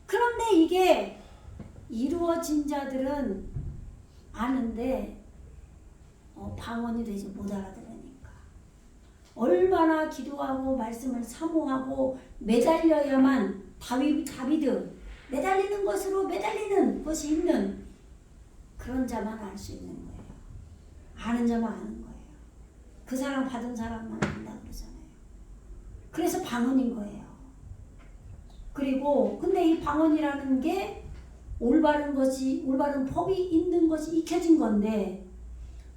그런데 이게 이루어진 자들은 아는데 방언이 되지 못 알아들으니까 얼마나 기도하고 말씀을 사모하고 매달려야만 다비드 매달리는 것이 있는 그런 자만 알 수 있는 거예요. 아는 자만 아는 거예요. 그 사랑 받은 사람만 안다 그러잖아요. 그래서 방언인 거예요. 그리고 근데 이 방언이라는 게 올바른 법이 있는 것이 익혀진 건데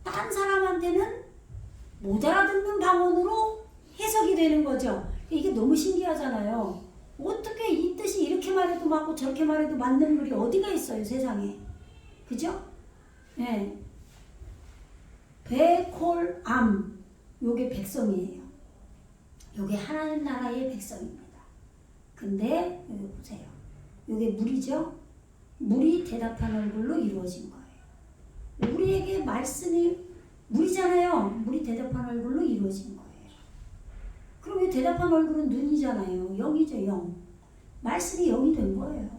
딴 사람한테는 못 알아듣는 방언으로 해석이 되는 거죠. 이게 너무 신기하잖아요. 어떻게 이 뜻이 이렇게 말해도 맞고 저렇게 말해도 맞는 글이 어디가 있어요 세상에. 그죠? 네. 베콜암 요게 백성이에요. 요게 하나님 나라의 백성입니다. 근데 여기 보세요. 요게 물이죠? 물이 대답한 얼굴로 이루어진 거예요. 우리에게 말씀이 물이잖아요. 물이 대답한 얼굴로 이루어진 거예요. 그럼 이 대답한 얼굴은 눈이잖아요. 영이죠, 영. 말씀이 영이 된 거예요.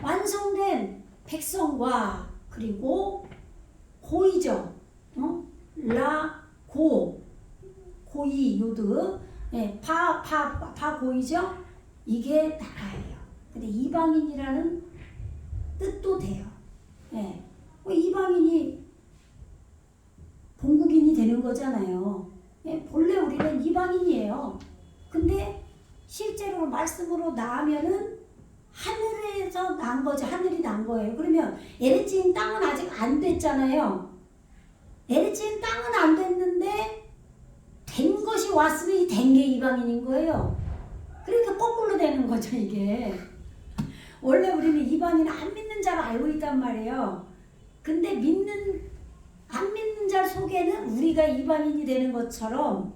완성된 백성과 그리고 고이죠. 고이 요드. 네, 고이죠. 이게 나라예요. 근데 이방인이라는 뜻도 돼요. 네. 이방인이 본국인이 되는 거잖아요. 네, 본래 우리는 이방인이에요. 근데 실제로 말씀으로 나으면은 하늘에서 난 거죠. 하늘이 난 거예요. 그러면 에레츠인 땅은 아직 안 됐잖아요. 에레츠인 땅은 안 됐는데 된 것이 왔으니 된 게 이방인인 거예요. 그러니까 거꾸로 되는 거죠, 이게. 원래 우리는 이방인 안 믿는 자를 알고 있단 말이에요. 근데 안 믿는 자 속에는 우리가 이방인이 되는 것처럼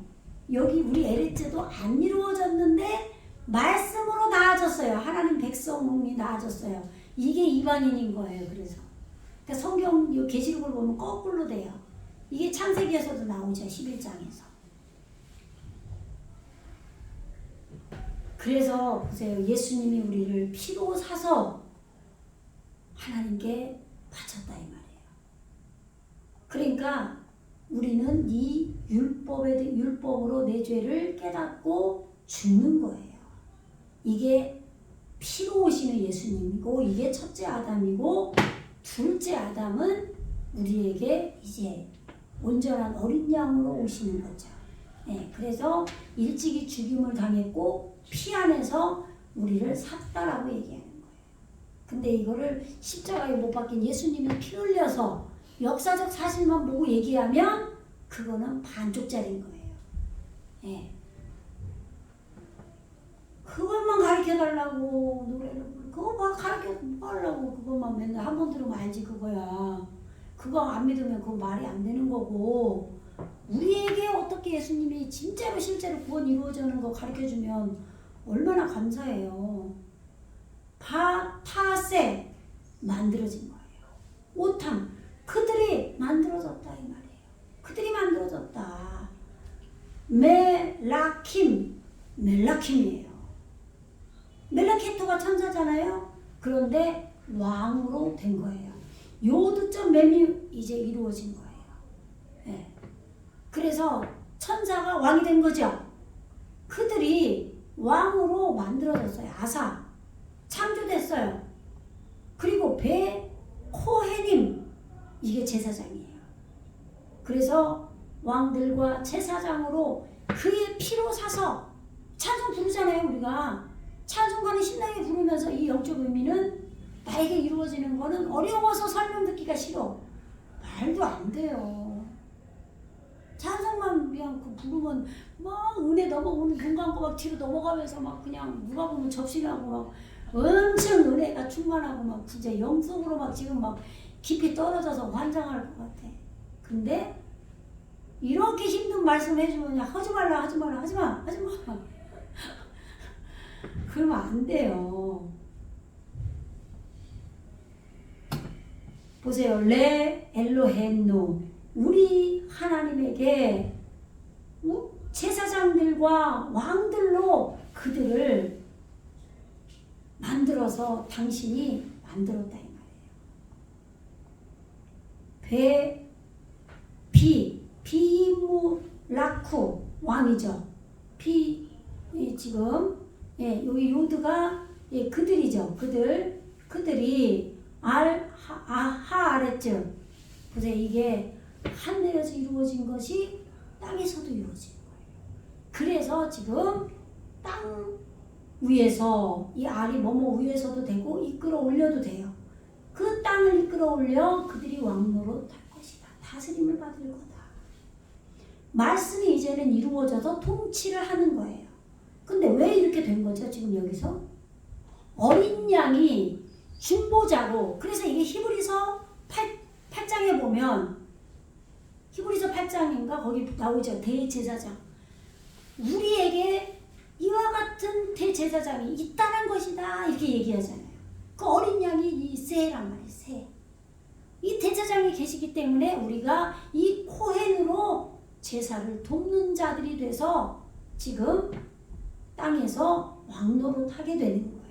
여기 우리 에레츠도 안 이루어졌는데 말씀으로 나아졌어요. 하나님 백성이 나아졌어요. 이게 이방인인 거예요. 그래서 그러니까 성경 계시록을 보면 거꾸로 돼요. 이게 창세기에서도 나오죠. 11장에서. 그래서 보세요. 예수님이 우리를 피로 사서 하나님께 바쳤다 이 말이에요. 그러니까 우리는 이 율법으로 내 죄를 깨닫고 죽는 거예요. 이게 피로 오시는 예수님이고 이게 첫째 아담이고 둘째 아담은 우리에게 이제 온전한 어린 양으로 오시는 거죠. 네, 그래서 일찍이 죽임을 당했고 피 안에서 우리를 샀다라고 얘기하는 거예요. 근데 이거를 십자가에 못 박힌 예수님이 피 흘려서 역사적 사실만 보고 얘기하면 그거는 반쪽짜리인 거예요. 네. 그것만 가르쳐달라고 노래를 그거만 가르쳐달라고 그것만 맨날 한 번 들으면 알지 그거야. 그거 안 믿으면 그거 말이 안 되는 거고 우리에게 어떻게 예수님이 진짜로 실제로 구원 이루어지는 거 가르쳐주면 얼마나 감사해요. 파세 만들어진 거예요. 오탕 그들이 만들어졌다 이 말이에요. 그들이 만들어졌다. 멜라킴이에요. 멜라케토가 천사잖아요. 그런데 왕으로 된 거예요. 요드점 맴이 이제 이루어진 거예요. 네. 그래서 천사가 왕이 된 거죠. 그들이 왕으로 만들어졌어요. 아사 창조됐어요. 그리고 코헤님 이게 제사장이에요. 그래서 왕들과 제사장으로 그의 피로 사서 찬송 부르잖아요. 우리가 찬송가는 신나게 부르면서 이 영적 의미는 나에게 이루어지는 거는 어려워서 설명 듣기가 싫어. 말도 안 돼요. 찬송만 그냥 부르면 막 은혜 넘어오는 눈 감고 막 뒤로 넘어가면서 막 그냥 누가 보면 접신하고 막 엄청 은혜가 충만하고 막 진짜 영성으로 막 지금 막 깊이 떨어져서 환장할 것 같아. 근데 이렇게 힘든 말씀 해주면 그냥 하지 말라. 그러면 안 돼요. 보세요. 레 엘로헨노 우리 하나님에게 제사장들과 왕들로 그들을 만들어서 당신이 만들었다 이 말이에요. 비무라쿠 왕이죠. 지금 여기 요드가 그들이죠. 그들이 하아렛즈 보세요. 이게 하늘에서 이루어진 것이 땅에서도 이루어진 거예요. 그래서 지금 땅 위에서 이 알이 위에서도 되고 이끌어 올려도 돼요. 그 땅을 이끌어 올려 그들이 왕노릇 할 것이다. 다스림을 받을 거다. 말씀이 이제는 이루어져서 통치를 하는 거예요. 근데 왜 이렇게 된 거죠? 지금 여기서 어린 양이 중보자로 그래서 이게 히브리서 8장에 보면 히브리서 8장인가 거기 나오죠. 대제사장 우리에게 이와 같은 대제사장이 있다는 것이다 이렇게 얘기하잖아요. 그 어린 양이 이 새란 말이에요. 새 이 대제사장이 계시기 때문에 우리가 이 코헨으로 제사를 돕는 자들이 돼서 지금 땅에서 왕노릇하게 되는 거예요.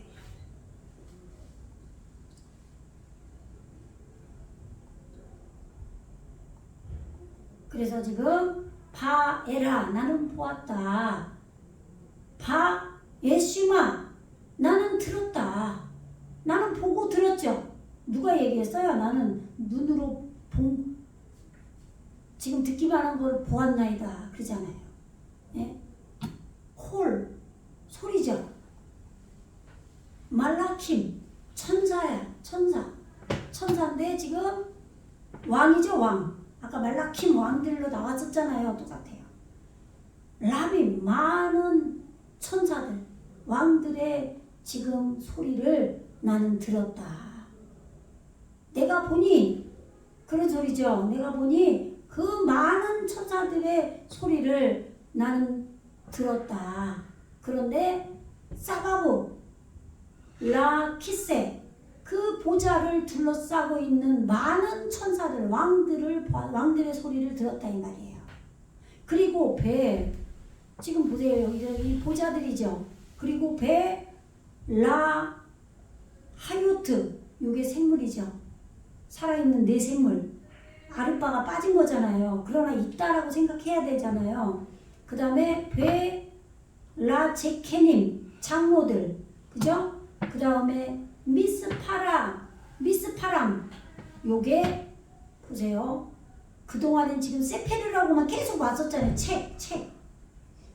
그래서 지금 바에라 나는 보았다. 바 예시마 나는 들었다. 나는 보고 들었죠. 누가 얘기했어요? 나는 눈으로 지금 듣기만 한 걸 보았나이다 그러잖아요. 예? 콜 소리죠. 말라킴 천사야 천사인데 지금 왕이죠 왕. 아까 말라킴 왕들로 나왔었잖아요. 똑같아요. 라빔 많은 천사들 왕들의 지금 소리를 나는 들었다. 내가 보니 그런 소리죠. 내가 보니 그 많은 천사들의 소리를 나는 들었다. 그런데 사바보 라키세 그 보좌를 둘러싸고 있는 많은 천사들 왕들의 소리를 들었다 이 말이에요. 그리고 배 지금 보세요. 이 보좌들이죠. 그리고 배 라 하요트 요게 생물이죠. 살아있는 네 생물. 아르바가 빠진 거잖아요. 그러나 있다라고 생각해야 되잖아요. 그 다음에 배 라 제케님 장로들 그죠? 그 다음에 미스파람 요게 보세요. 그동안엔 지금 세페르라고만 계속 왔었잖아요.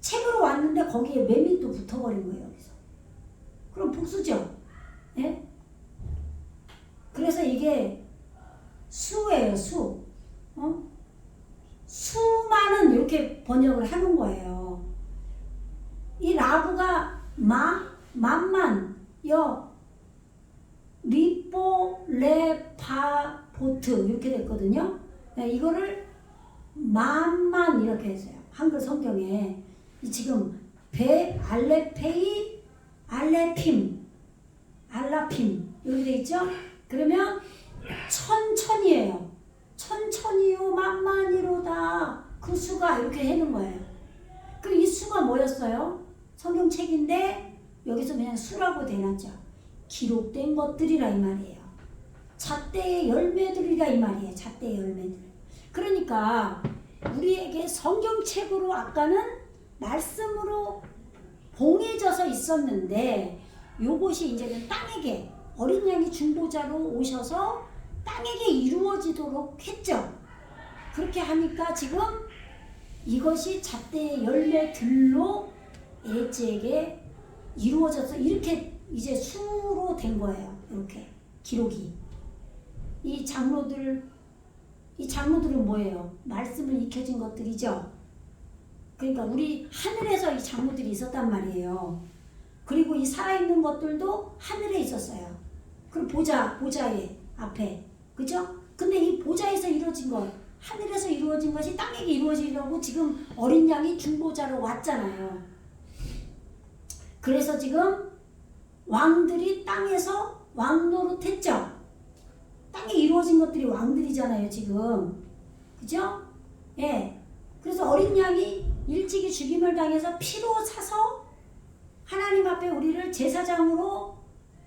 책으로 왔는데 거기에 매미 또 붙어버린 거예요. 여기서. 그럼 복수죠. 예? 그래서 이게 수예요. 수. 수많은 이렇게 번역을 하는 거예요. 이 라브가 만만 리포 레파 보트 이렇게 됐거든요. 네, 이거를 만만 이렇게 했어요. 한글 성경에 지금 배 알레페이 알라핌 이렇게 돼 있죠. 그러면 천천이에요. 천천히요 만만이로다 그 수가 이렇게 하는 거예요. 그럼 이 수가 뭐였어요? 성경책인데 여기서 그냥 수라고 대놨죠. 기록된 것들이라 이 말이에요. 잣대의 열매들이라 이 말이에요. 잣대의 열매들. 그러니까 우리에게 성경책으로 아까는 말씀으로 봉해져서 있었는데 요것이 이제는 땅에게 어린 양이 중보자로 오셔서 땅에게 이루어지도록 했죠. 그렇게 하니까 지금 이것이 잣대의 열매들로 엘제에게 이루어져서 이렇게 이제 수로 된 거예요. 이렇게 기록이. 이 장로들은 뭐예요? 말씀을 익혀진 것들이죠. 그러니까 우리 하늘에서 이 장로들이 있었단 말이에요. 그리고 이 살아있는 것들도 하늘에 있었어요. 그럼 보좌의 앞에. 그죠? 근데 이 보좌에서 이루어진 것, 하늘에서 이루어진 것이 땅에게 이루어지려고 지금 어린 양이 중보자로 왔잖아요. 그래서 지금 왕들이 땅에서 왕노릇했죠. 땅에 이루어진 것들이 왕들이잖아요, 지금. 그죠? 예. 그래서 어린 양이 일찍이 죽임을 당해서 피로 사서 하나님 앞에 우리를 제사장으로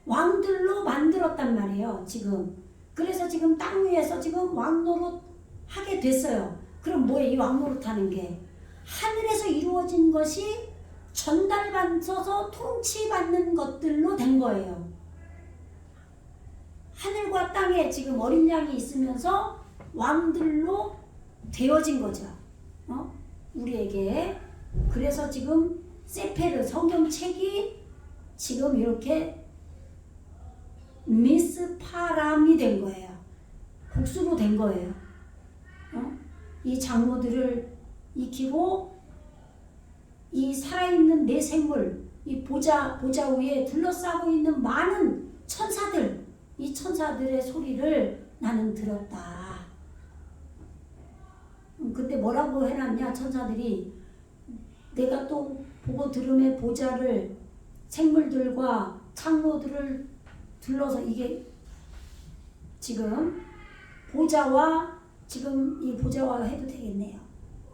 왕들로 만들었단 말이에요, 지금. 그래서 지금 땅 위에서 지금 왕노릇 하게 됐어요. 그럼 뭐예요, 이 왕노릇 하는 게? 하늘에서 이루어진 것이 전달받아서 통치받는 것들로 된 거예요. 하늘과 땅에 지금 어린 양이 있으면서 왕들로 되어진 거죠. 우리에게. 그래서 지금 세페르 성경책이 지금 이렇게 미스파람이 된 거예요. 복수로 된 거예요. 이 장로들을 익히고 이 살아있는 내 생물, 이 보좌 위에 둘러싸고 있는 많은 천사들, 이 천사들의 소리를 나는 들었다. 근데 뭐라고 해놨냐, 천사들이. 내가 또 보고 들음에 보좌를 생물들과 창로들을 둘러서 이게 지금 보좌와 지금 이 보좌와 해도 되겠네요.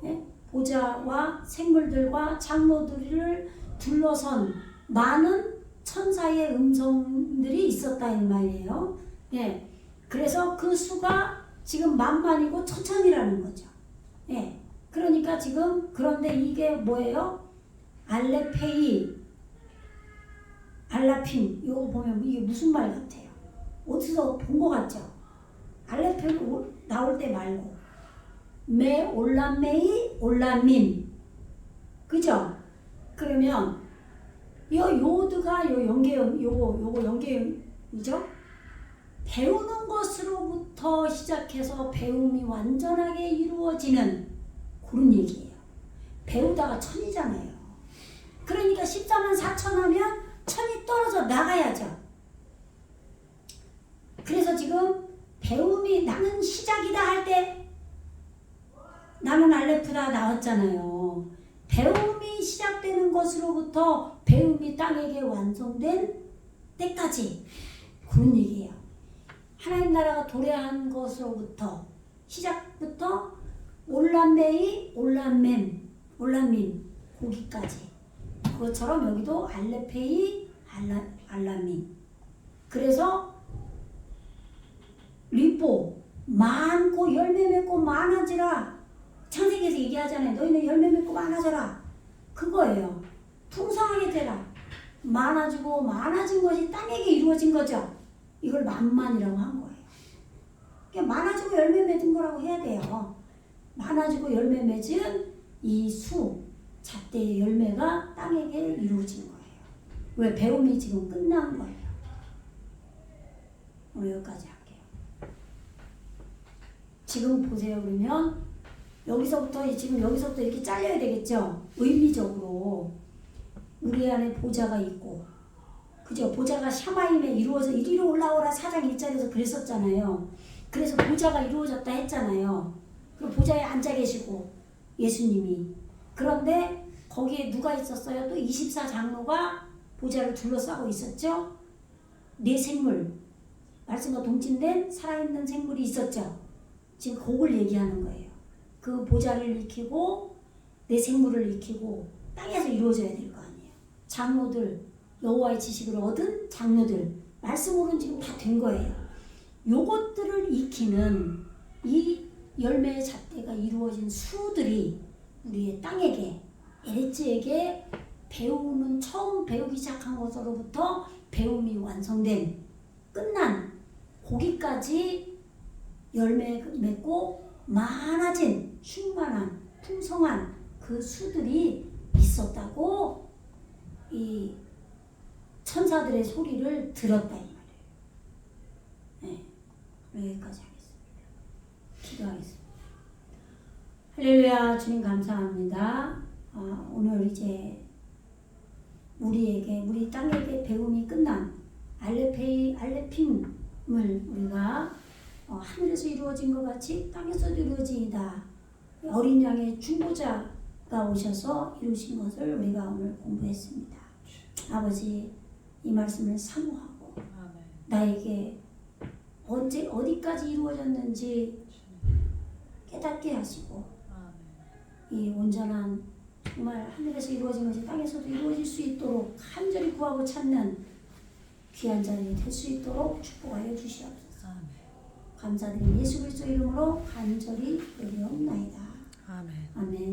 예? 보좌와 생물들과 장로들을 둘러선 많은 천사의 음성들이 있었다 이 말이에요. 예. 그래서 그 수가 지금 만만이고 천천이라는 거죠. 예. 그러니까 지금 그런데 이게 뭐예요? 알레페이, 알라핀 이거 보면 이게 무슨 말 같아요? 어디서 본 것 같죠? 알레페이 나올 때 말고 메 올라메이 올라민 그죠? 그러면 요 요드가 요 연계음 요거 연계음이죠? 배우는 것으로부터 시작해서 배움이 완전하게 이루어지는 그런 얘기예요. 배우다가 천이잖아요. 그러니까 14만 4천 하면 천이 떨어져 나가야죠. 그래서 지금 배움이 나는 시작이다 할 때 나는 알레프다 나왔잖아요. 배움이 시작되는 것으로부터 배움이 땅에게 완성된 때까지 그런 얘기예요. 하나님 나라가 도래한 것으로부터 시작부터 올람메이 올람민 거기까지 그것처럼 여기도 알레페이 알라민 그래서 리포 많고 열매 맺고 많아지라 창세기에서 얘기하잖아요. 너희는 열매 맺고 많아져라 그거예요. 풍성하게 되라 많아지고 많아진 것이 땅에게 이루어진 거죠. 이걸 만만이라고 한 거예요. 그러니까 많아지고 열매 맺은 거라고 해야 돼요. 많아지고 열매 맺은 이 수 잣대의 열매가 땅에게 이루어진 거예요. 왜? 배움이 지금 끝난 거예요. 오늘 여기까지 할게요. 지금 보세요. 그러면 지금 여기서부터 이렇게 잘려야 되겠죠? 의미적으로 우리 안에 보좌가 있고 그죠? 보좌가 샤마임에 이루어져 이리로 올라오라 4장 1절에서 그랬었잖아요. 그래서 보좌가 이루어졌다 했잖아요. 그리고 보좌에 앉아 계시고 예수님이 그런데 거기에 누가 있었어요? 또 24장로가 보좌를 둘러싸고 있었죠. 네 생물 말씀과 동침된 살아있는 생물이 있었죠. 지금 그걸 얘기하는 거예요. 그 보좌를 익히고 네 생물을 익히고 땅에서 이루어져야 될 거 아니에요. 장로들 여호와의 지식을 얻은 장로들 말씀으로는 지금 다 된 거예요. 요것들을 익히는 이 열매의 잣대가 이루어진 수들이 우리의 땅에게 에레츠에게 배우는 처음 배우기 시작한 것으로부터 배움이 완성된 끝난 거기까지 열매 맺고 많아진 충만한 풍성한 그 수들이 있었다고 이 천사들의 소리를 들었다 이 말이에요. 네, 여기까지 하겠습니다. 기도하겠습니다. 할렐루야. 주님 감사합니다. 오늘 이제 우리 땅에게 배움이 끝난 알레핀을 우리가 하늘에서 이루어진 것 같이 땅에서도 이루어지이다. 어린 양의 중보자가 오셔서 이루신 것을 우리가 오늘 공부했습니다. 아버지 이 말씀을 사모하고 나에게 언제 어디까지 이루어졌는지 깨닫게 하시고 이 온전한 정말 하늘에서 이루어진 것이 땅에서도 이루어질 수 있도록 간절히 구하고 찾는 귀한 자들이 될 수 있도록 축복하여 주시옵소서. 감사드리는 예수 그리스도 이름으로 간절히 기도하옵나이다. 아멘.